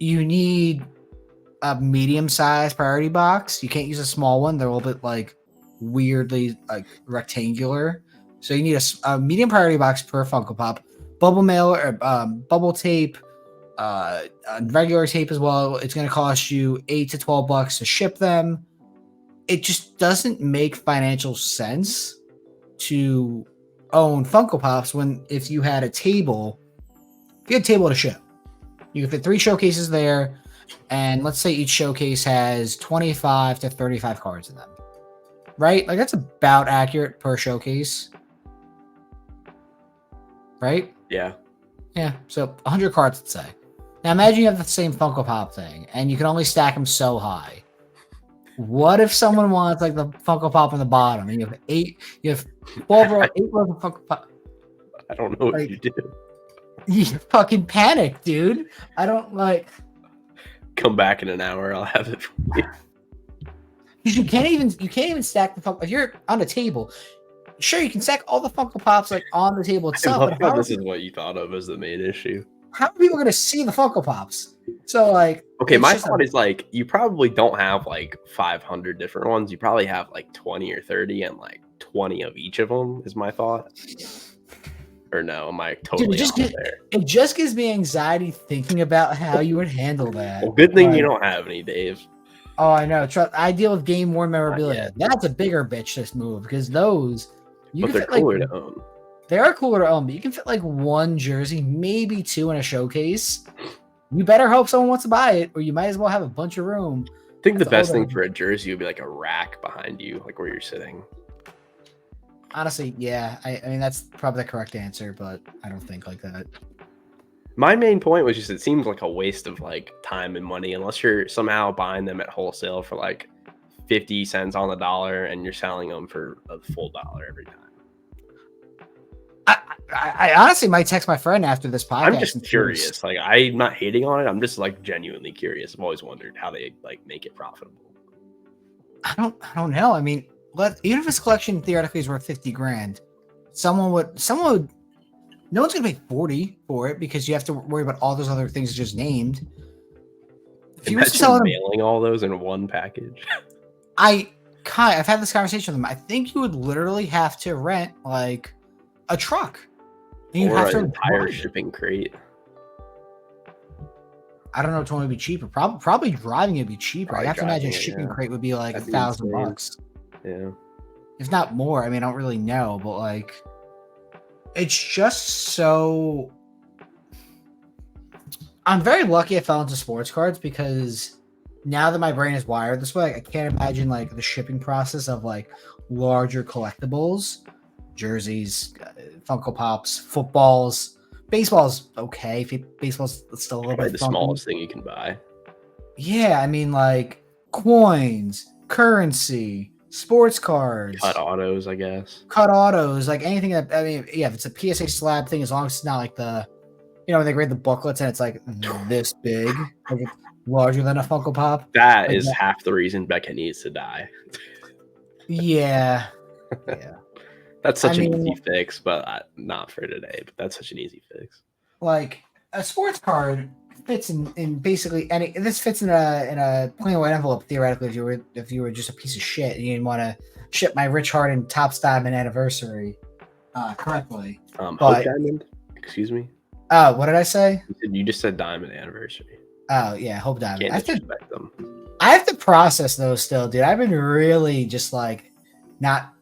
You need a medium-sized priority box. You can't use a small one. They're a little bit like weirdly like rectangular. So you need a medium priority box per Funko Pop. Bubble mailer, bubble tape, regular tape as well. It's going to cost you $8 to $12 to ship them. It just doesn't make financial sense to own Funko Pops when if you had a table at a show, you can fit 3 showcases there, and let's say each showcase has 25 to 35 cards in them, right? Like that's about accurate per showcase, right? Yeah. So 100 cards, let's say. Now imagine you have the same Funko Pop thing, and you can only stack them so high. What if someone wants like the Funko Pop on the bottom, and you have 8 rows of Funko Pop? I don't know what you do. You fucking panic, dude. I don't like. Come back in an hour. I'll have it for you. You can't even stack the Funko. If you're on a table, sure you can stack all the Funko Pops like on the table itself. I love this is what you thought of as the main issue. How are people going to see the Funko Pops? So like, okay, my thought is like you probably don't have like 500 different ones. You probably have like 20 or 30, and like 20 of each of them is my thought. Or no, am I totally off there? It just gives me anxiety thinking about how you would handle that. Well, good thing you don't have any, Dave. Oh, I know. I deal with game worn memorabilia. That's a bigger bitch. This move, because those but they're cooler to own. They are cooler to own, but you can fit like 1 jersey, maybe 2 in a showcase. You better hope someone wants to buy it, or you might as well have a bunch of room. I think the best thing for a jersey would be like a rack behind you, like where you're sitting. Honestly, yeah. I mean, that's probably the correct answer, but I don't think like that. My main point was just it seems like a waste of like time and money unless you're somehow buying them at wholesale for like 50 cents on the dollar and you're selling them for a full dollar every time. I honestly might text my friend after this podcast. I'm just curious. Like, I'm not hating on it. I'm just like genuinely curious. I've always wondered how they like make it profitable. I don't know. I mean, even if this collection theoretically is worth 50 grand, someone would. No one's gonna pay 40 for it because you have to worry about all those other things just named. If you were selling mailing all those in one package, I've had this conversation with them. I think you would literally have to rent like a truck. And you'd have to an entire shipping crate. I don't know if it's going to be cheaper. Probably driving it would be cheaper. I have to imagine a shipping crate would be like $1,000. Yeah. If not more. I mean, I don't really know, but like It's just so. I'm very lucky I fell into sports cards because now that my brain is wired this way, I can't imagine like the shipping process of like larger collectibles, jerseys, Funko Pops, footballs, baseball's okay. Baseball's still a little Probably bit the funky. smallest thing you can buy. Yeah, I mean like coins, currency, sports Cut cards, autos, I guess. cut autos, like anything that I mean, yeah, if it's a PSA slab thing, as long as it's not like when they grade the booklets and it's like this big, like it's larger than a Funko Pop. That Like is that. half the reason Becca needs to die. Yeah, yeah. That's I such an mean, easy fix, but not for today. But that's such an easy fix. like a sports card fits in basically any. This fits in a plain white envelope theoretically. If you were just a piece of shit and you didn't want to ship my Rich Harden Topps Diamond anniversary correctly. Hope But Diamond. Excuse me. what did I say? You just said Diamond anniversary. Oh yeah, Hope Diamond. Can't disrespect them. I have to process those still, dude. I've been really just like not.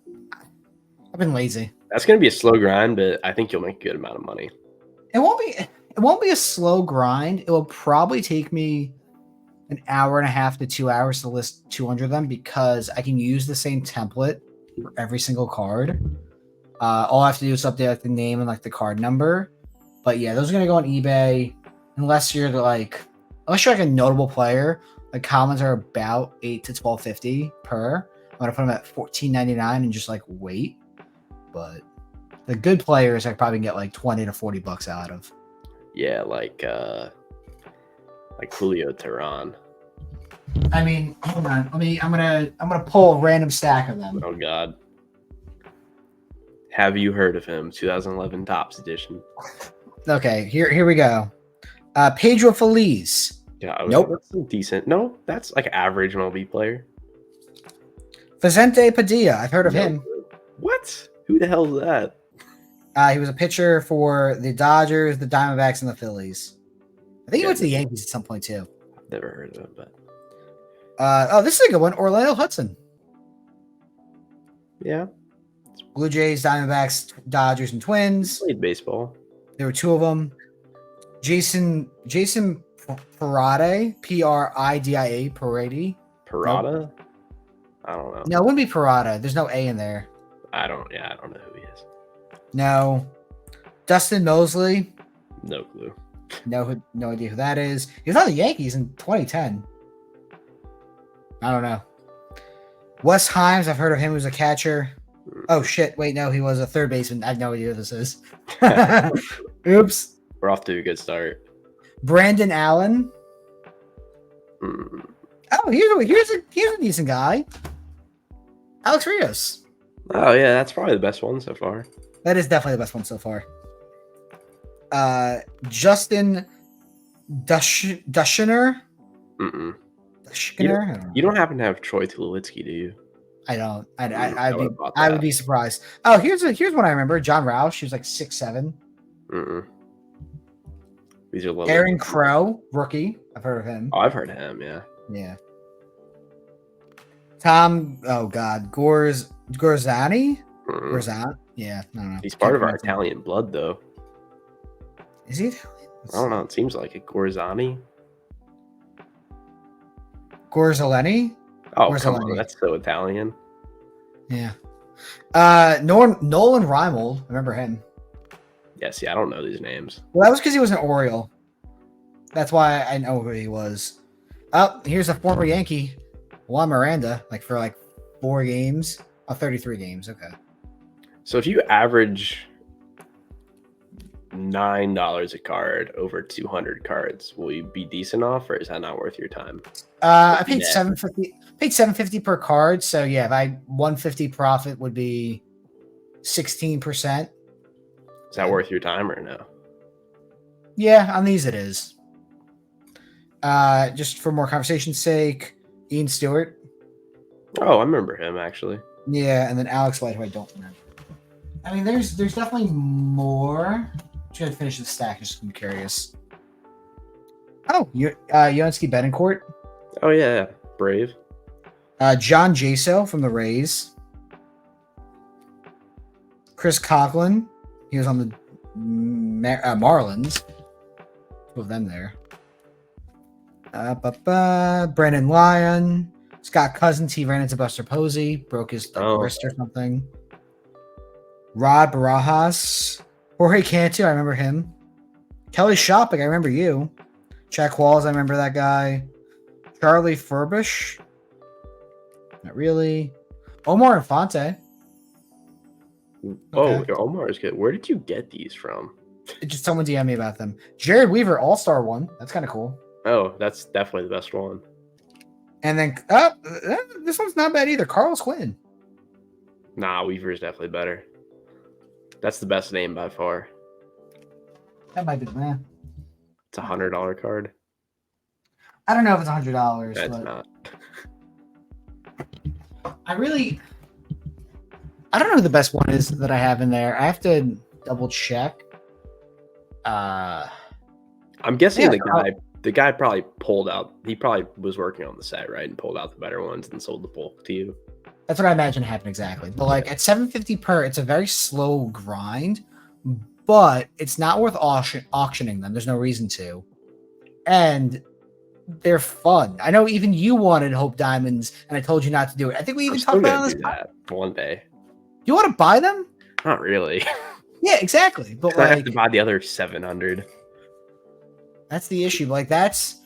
I've been lazy. That's gonna be a slow grind, but I think you'll make a good amount of money. It won't be a slow grind. It will probably take me an hour and a half to 2 hours to list 200 of them because I can use the same template for every single card. All I have to do is update like the name and like the card number. But yeah, those are gonna go on eBay unless you're like a notable player. Like commons are about 8 to 12.50 per. I'm gonna put them at $14.99 and just like wait. But the good players I probably get like 20 to $40 out of. Yeah, like Julio Tehran. I mean, hold on. I'm gonna pull a random stack of them. Oh God. Have you heard of him? 2011 Topps edition. Okay, here we go. Pedro Feliz. Yeah, Nope. That's decent. No, that's like average MLB player. Vicente Padilla. I've heard of him. What? Who the hell is that? He was a pitcher for the Dodgers, the Diamondbacks, and the Phillies. I think he went to the Yankees at some point too. I've never heard of him, but this is a good one. Orlando Hudson. yeah, Blue Jays, Diamondbacks, Dodgers, and Twins. played baseball. There were two of them. Jason Parada, Pridia, Parady. Parada? Nope. I don't know. No, it wouldn't be Parada. There's no A in there. I don't know who he is. No. Dustin Mosley. No clue. No idea who that is. He was on the Yankees in 2010. I don't know. Wes Himes, I've heard of him as a catcher. Oh shit! Wait, no, he was a third baseman. I have no idea who this is. Oops. We're off to a good start. Brandon Allen. Mm. Oh, here's a decent guy. Alex Rios. Oh yeah, that's probably the best one so far. That is definitely the best one so far. Justin Dushner. Mm-mm. Dushner? You don't happen to have Troy Tulowitzki, do you? I don't. I I would be surprised. Oh, here's one I remember. John Roush. He was like 6'7". Mm-mm. These are low. Aaron Crow, rookie. I've heard of him. Oh, I've heard of him. Yeah. Yeah. Tom. Oh God, Gorzani. Mm-mm. Gorzan. Yeah. I don't know. He's part of our Italian blood, though. Is he Italian? I don't know. It seems like it. Gorzani. Gorzaleni. Oh, come on. That's so Italian. Yeah. Nolan Reimold. Remember him? Yeah, see, I don't know these names. Well, that was because he was an Oriole. That's why I know who he was. Oh, here's a former Yankee, Juan Miranda, for 4 games. Oh, 33 games. Okay. So if you average $9 a card over 200 cards, will you be decent off, or is that not worth your time? I paid $750. Paid $750 per card. So yeah, if I 150 profit would be 16%. Is that worth your time or no? Yeah, on these it is. Just for more conversation's sake, Ian Stewart. Oh, I remember him actually. Yeah, and then Alex White, who I don't remember. I mean, there's definitely more. I'm trying to finish the stack. Just I'm curious. Oh, Yoensky Betancourt. Oh yeah, Brave. John Jaso from the Rays. Chris Coughlin. He was on the Marlins. Two of them there. Brandon Lyon. Scott Cousins, he ran into Buster Posey, broke his wrist or something. Rod Barajas. Jorge Cantu, I remember him. Kelly Shopping, I remember you. Jack Walls, I remember that guy. Charlie Furbish. Not really. Omar Infante. Okay. Omar is good. Where did you get these from? Just someone DM me about them. Jared Weaver, All-Star one. That's kind of cool. Oh, that's definitely the best one. And then, this one's not bad either. Carlos Quinn. Nah, Weaver is definitely better. That's the best name by far. That might be the man. It's a $100 card. I don't know if it's $100. That's not. I don't know who the best one is that I have in there. I have to double check. I'm guessing the guy probably pulled out. He probably was working on the set, right, and pulled out the better ones and sold the bulk to you. That's what I imagine happened exactly. But like at $750 per, it's a very slow grind, but it's not worth auctioning them. There's no reason to, and they're fun. I know even you wanted Hope Diamonds, and I told you not to do it. I think we even talked about this one day. You want to buy them? Not really. Yeah, exactly. But like, I have to buy the other 700. That's the issue. Like this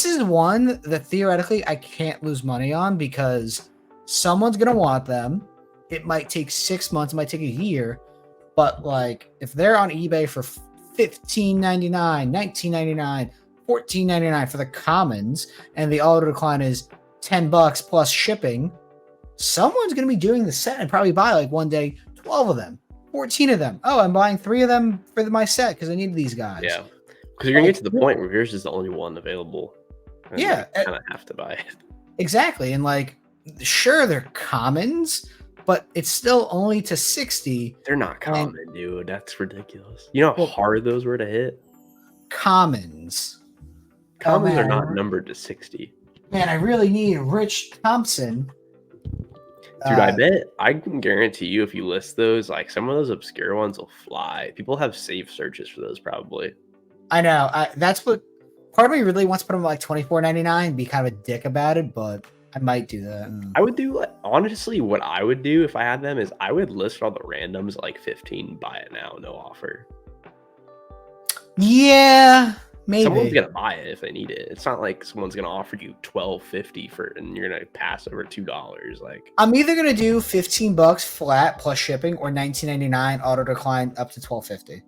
is one that theoretically I can't lose money on because someone's gonna want them. It might take 6 months, it might take a year, but like if they're on eBay for $15.99, $19.99, $14.99 for the commons, and the auto decline is $10 plus shipping, someone's gonna be doing the set and probably buy like one day 12 of them, 14 of them. Oh, I'm buying 3 of them for my set because I need these guys. Yeah. Because you're going to get to the point where yours is the only one available. Yeah. You kind of have to buy it. Exactly. And like, sure, they're commons, but it's still only to 60. They're not common, dude. That's ridiculous. You know how hard those were to hit? Commons. Commons are not numbered to 60. Man, I really need Rich Thompson. Dude, I can guarantee you if you list those, like some of those obscure ones will fly. People have safe searches for those probably. I know. That's what part of me really wants to put them like $24.99, be kind of a dick about it, but I might do that. I would do honestly what I would do if I had them is I would list all the randoms at like 15, buy it now, no offer. Yeah, maybe. Someone's gonna buy it if they need it. It's not like someone's gonna offer you $12.50 for and you're gonna pass over $2. Like I'm either gonna do $15 flat plus shipping or $19.99 auto decline up to $12.50.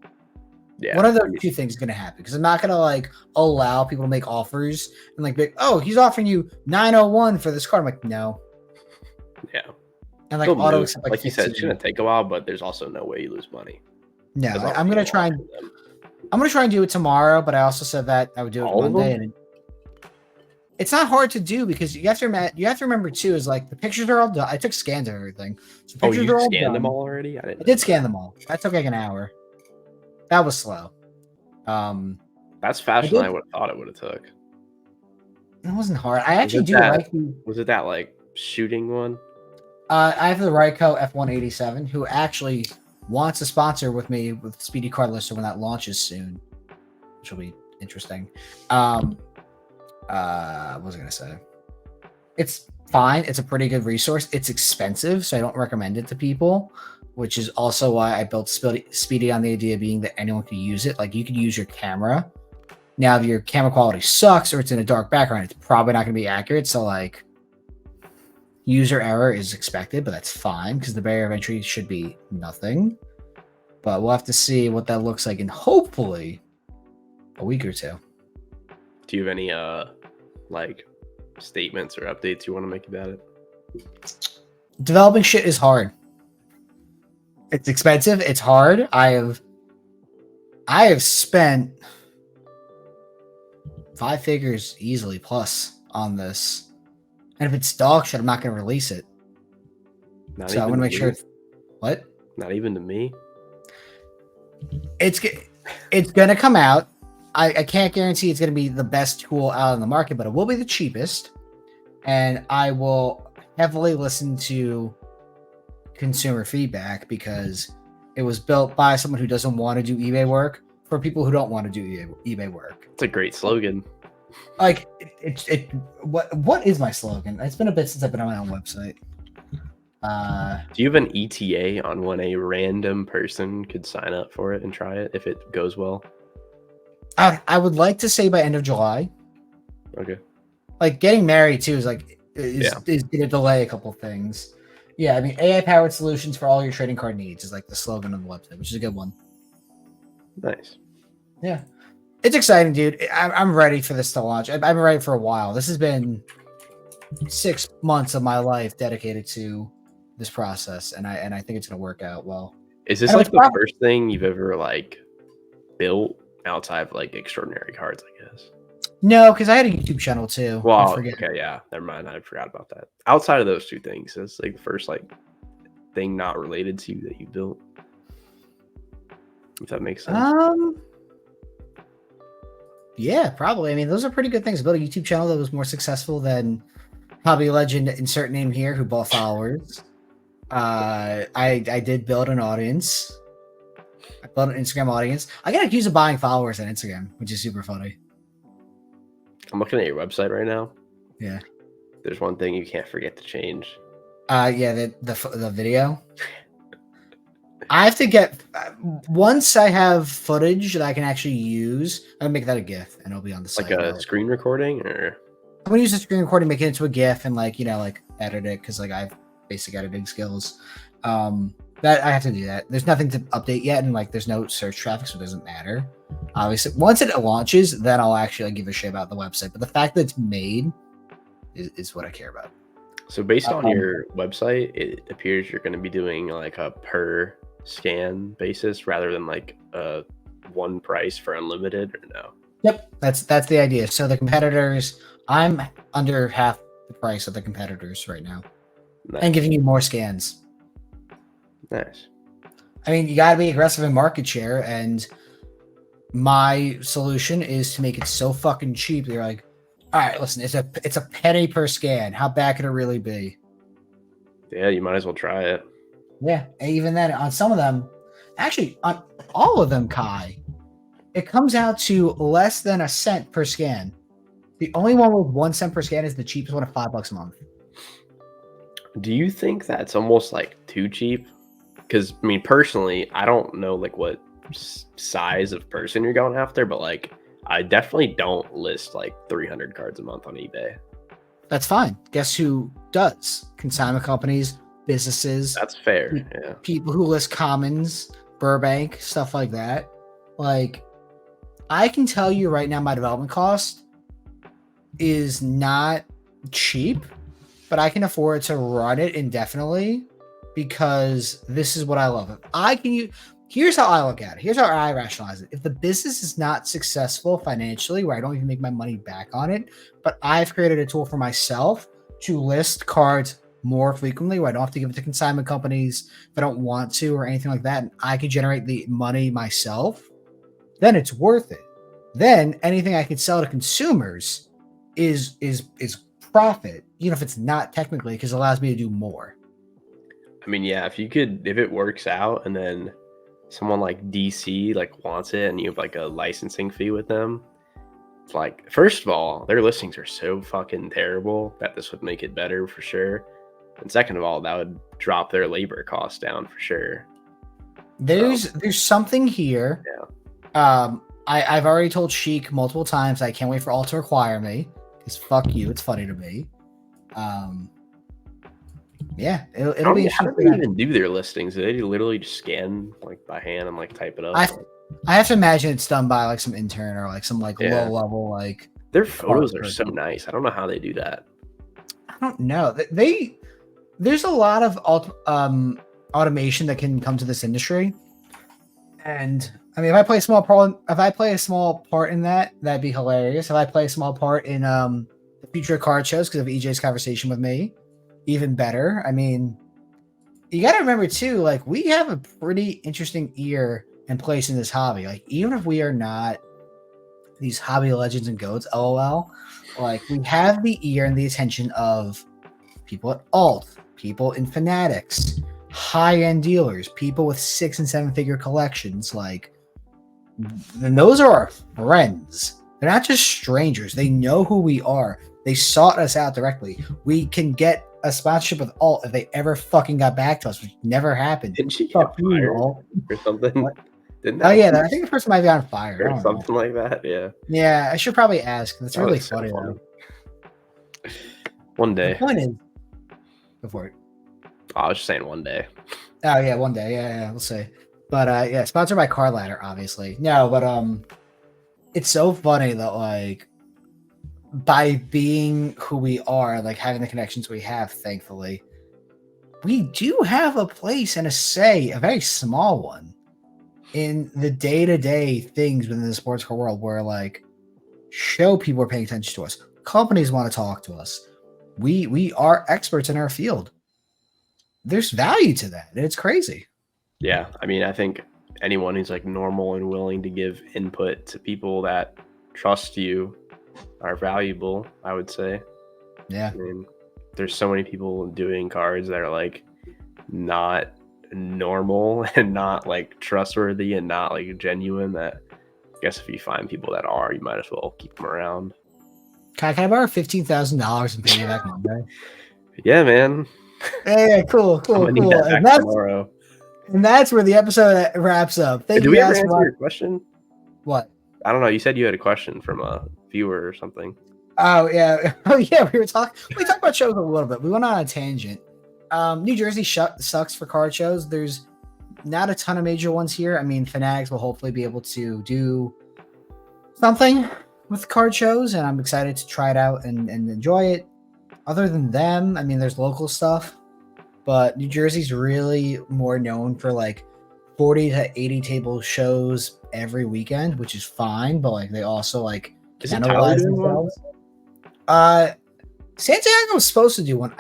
Yeah, one of those two things is gonna happen because I'm not gonna like allow people to make offers and like be, oh, he's offering you $901 for this card. I'm like, no. Yeah. And like auto accept, like you said, it's gonna take a while, but there's also no way you lose money. No, I'm gonna try and do it tomorrow, but I also said that I would do it Monday. And it's not hard to do because you have to remember too is like the pictures are all done. I took scans of everything. So pictures are all scanned them all already? I did scan them all. That took like an hour. That was slow. That's faster than I would have thought it would have took. It wasn't hard. I actually do like you. Was it that like shooting one? I have the Ryko F187 who actually wants to sponsor with me with Speedy Card Lister when that launches soon, which will be interesting. What was I gonna say? It's fine. It's a pretty good resource. It's expensive, so I don't recommend it to people, which is also why I built Speedy on the idea being that anyone can use it. Like you could use your camera. Now, if your camera quality sucks or it's in a dark background, it's probably not going to be accurate. So like user error is expected, but that's fine because the barrier of entry should be nothing. But we'll have to see what that looks like in hopefully a week or two. Do you have any like statements or updates you want to make about it? Developing shit is hard. It's expensive. It's hard. I have spent 5 figures easily plus on this, and if it's dog shit, I'm not going to release it. So I want to make sure. What? Not even to me. It's going to come out. I can't guarantee it's going to be the best tool out on the market, but it will be the cheapest, and I will heavily listen to consumer feedback because It was built by someone who doesn't want to do eBay work for people who don't want to do eBay work. It's a great slogan. Like what is my slogan? It's been a bit since I've been on my own website. Do you have an ETA on when a random person could sign up for it and try it if it goes well? I would like to say by end of July. Okay. Like getting married too is gonna delay a couple things. Yeah, I mean AI powered solutions for all your trading card needs is like the slogan on the website, which is a good one. Nice. Yeah, it's exciting, dude. I'm ready for this to launch. I've been ready for a while. This has been 6 months of my life dedicated to this process, and I think it's gonna work out well. Is this like the first thing you've ever like built outside of like extraordinary cards, I guess? No, because I had a YouTube channel too. Well, okay, yeah, never mind. I forgot about that. Outside of those two things, it's like the first like thing not related to you that you built. If that makes sense. Yeah, probably. I mean, those are pretty good things. I built a YouTube channel that was more successful than Hobby Legend, insert name here, who bought followers. I did build an audience. I built an Instagram audience. I got accused of buying followers on Instagram, which is super funny. I'm looking at your website right now. Yeah. There's one thing you can't forget to change. Yeah, the video. I have to get once I have footage that I can actually use. I'm gonna make that a GIF, and it'll be on the site. Like a screen recording, or I'm gonna use the screen recording, make it into a GIF, and like edit it because like I have basic editing skills. That I have to do that. There's nothing to update yet, and like there's no search traffic, so it doesn't matter. Obviously, once it launches, then I'll actually give a shit about the website. But the fact that it's made is what I care about. So based on your website, it appears you're going to be doing like a per scan basis rather than like a one price for unlimited, or no? Yep, that's the idea. So the competitors, I'm under half the price of the competitors right now, and giving you more scans. Nice. I mean, you got to be aggressive in market share, and my solution is to make it so fucking cheap. You're like, all right, listen, it's a penny per scan. How bad could it really be? Yeah, you might as well try it. Yeah, and even then, on some of them, actually, on all of them, Kai, it comes out to less than a cent per scan. The only one with 1 cent per scan is the cheapest one at $5 a month. Do you think that's almost like too cheap? Because I mean, personally, I don't know like what size of person you're going after, but like I definitely don't list like 300 cards a month on eBay. That's fine. Guess who does? Consignment companies, businesses. That's fair. Yeah. People who list commons, Burbank, stuff like that. Like, I can tell you right now, my development cost is not cheap, but I can afford to run it indefinitely because this is what I love. If I can use. Here's how I look at it. Here's how I rationalize it. If the business is not successful financially, where I don't even make my money back on it, but I've created a tool for myself to list cards more frequently, where I don't have to give it to consignment companies if I don't want to or anything like that, and I can generate the money myself, then it's worth it. Then anything I can sell to consumers is profit, even if it's not technically, because it allows me to do more. I mean, yeah, if it works out and then someone like DC like wants it and you have like a licensing fee with them, it's like, first of all, their listings are so fucking terrible that this would make it better for sure. And second of all, that would drop their labor costs down for sure. There's something here. Yeah. I've already told Sheik multiple times I can't wait for Alt to acquire me, because fuck you, it's funny to me. Yeah, it'll be. How do they even do their listings? Do they literally just scan like by hand and like type it up? I have to imagine it's done by like some intern or like some like low level like. Their photos are so nice. I don't know how they do that. I don't know. There's a lot of automation that can come to this industry, and I mean, if I play a small part in that, that'd be hilarious. If I play a small part in the future card shows because of EJ's conversation with me, even better. I mean, you got to remember too, like we have a pretty interesting ear and place in this hobby. Like even if we are not these hobby legends and goats, LOL, like we have the ear and the attention of people at Alt, people in Fanatics, high-end dealers, people with 6 and 7 figure collections, like, and those are our friends. They're not just strangers. They know who we are. They sought us out directly. We can get a sponsorship with Alt if they ever fucking got back to us, which never happened. Didn't she get Fuck you, fired Alt. or something? What? Didn't Oh that yeah, I think the person might be on fire. I or don't know. something like that? Yeah. Yeah, I should probably ask. That's That really was so funny funny. though. One The day. point is, go for it. I was just saying one day. Oh yeah, one day. Yeah, we'll see. But yeah, sponsored by Car Ladder, obviously. No, but it's so funny that like by being who we are, like having the connections we have, thankfully, we do have a place and a say, a very small one, in the day-to-day things within the sports car world where like show people are paying attention to us. Companies want to talk to us. We are experts in our field. There's value to that. And it's crazy. Yeah, I mean, I think anyone who's like normal and willing to give input to people that trust you are valuable, I would say. Yeah. I mean, there's so many people doing cards that are like not normal and not like trustworthy and not like genuine, that I guess if you find people that are, you might as well keep them around. Can I borrow $15,000 and pay you back Monday? Yeah, man. Yeah, cool. I'm gonna need that back tomorrow. And that's where the episode wraps up. Thank Did you we ever guys answer for your question? what? I don't know. You said you had a question from a viewer or something. Oh yeah, oh yeah. We talked about shows a little bit. We went on a tangent. New Jersey sucks for card shows. There's not a ton of major ones here. I mean, Fanatics will hopefully be able to do something with card shows, and I'm excited to try it out and enjoy it. Other than them, I mean, there's local stuff, but New Jersey's really more known for like 40 to 80 table shows every weekend, which is fine, but like they also like Is it cannibalize Tyler doing one? themselves. Santiago was supposed to do one.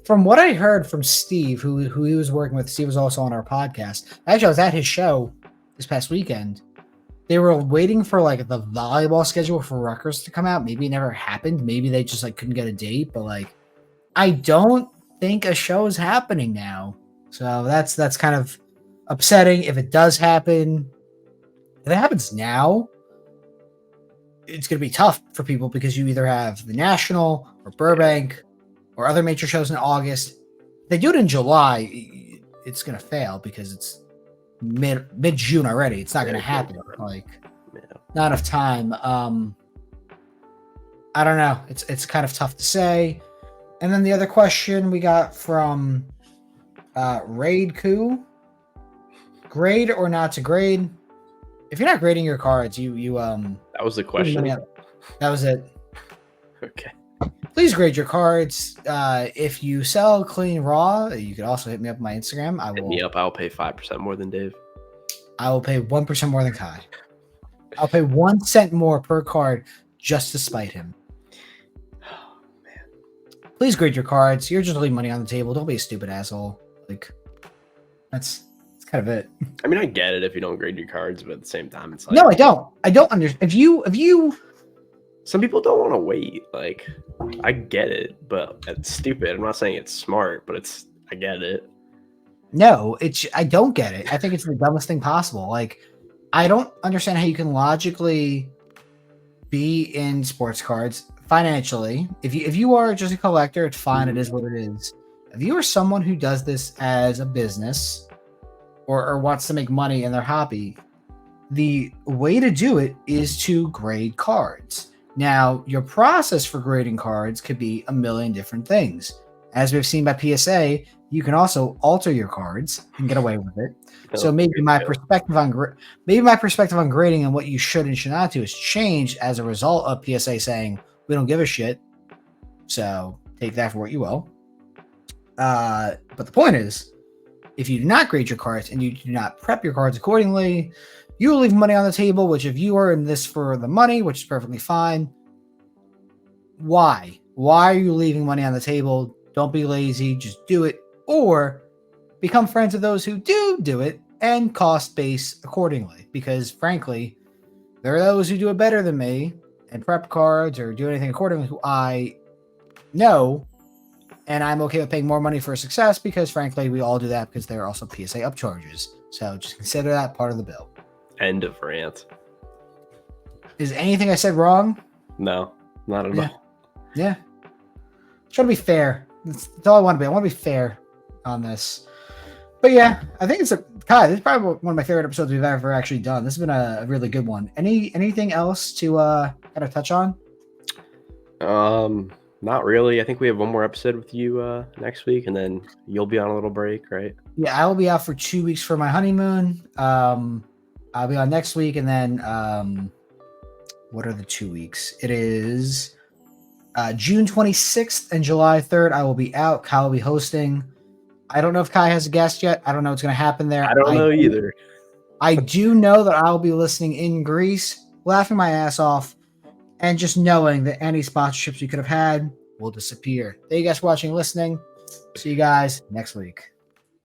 From what I heard from Steve, who he was working with, Steve was also on our podcast. Actually, I was at his show this past weekend. They were waiting for like the volleyball schedule for Rutgers to come out. Maybe it never happened. Maybe they just like couldn't get a date. But like, I don't think a show is happening now. So that's kind of upsetting. If it does happen, if it happens now, it's going to be tough for people because you either have the National or Burbank or other major shows in August. If they do it in July, it's going to fail because it's mid-June already. It's not going to happen. Like, not enough time. I don't know. It's kind of tough to say. And then the other question we got from Raid Coup: grade or not to grade? If you're not grading your cards, you That was the question. That was it. Okay. Please grade your cards. If you sell clean raw, you could also hit me up on my Instagram. Hit me up. I'll pay 5% more than Dave. I will pay 1% more than Kai. I'll pay 1 cent more per card just to spite him. Oh man. Please grade your cards. You're just leaving money on the table. Don't be a stupid asshole. Like, that's kind of it. I mean, I get it if you don't grade your cards, but at the same time, it's like, No, I don't. I don't understand. If you some people don't want to wait. Like, I get it, but it's stupid. I'm not saying it's smart, but I get it. No, I don't get it. I think it's the dumbest thing possible. Like, I don't understand how you can logically be in sports cards financially. If you are just a collector, it's fine. It is what it is. If you are someone who does this as a business or wants to make money in their hobby, the way to do it is to grade cards. Now, your process for grading cards could be a million different things. As we've seen by PSA, you can also alter your cards and get away with it. So maybe my perspective on grading and what you should and should not do has changed as a result of PSA saying we don't give a shit. So take that for what you will. But the point is, if you do not grade your cards and you do not prep your cards accordingly, you will leave money on the table, which if you are in this for the money, which is perfectly fine, why? Why are you leaving money on the table? Don't be lazy, just do it. Or become friends with those who do it and cost base accordingly. Because frankly, there are those who do it better than me and prep cards or do anything accordingly who I know And I'm okay with paying more money for success because, frankly, we all do that because there are also PSA upcharges. So just consider that part of the bill. End of rant. Is anything I said wrong? No, not at all. Yeah. Trying to be fair. That's all I want to be. I want to be fair on this. But yeah, I think this is probably one of my favorite episodes we've ever actually done. This has been a really good one. Anything else to kind of touch on? Not really. I think we have one more episode with you next week, and then you'll be on a little break, right? Yeah, I will be out for 2 weeks for my honeymoon. I'll be on next week, and then what are the 2 weeks? It is June 26th and July 3rd. I will be out. Kyle will be hosting. I don't know if Kai has a guest yet. I don't know what's going to happen there. I don't know either. I do know that I'll be listening in Greece, laughing my ass off, and just knowing that any sponsorships we could have had will disappear. Thank you guys for watching and listening. See you guys next week.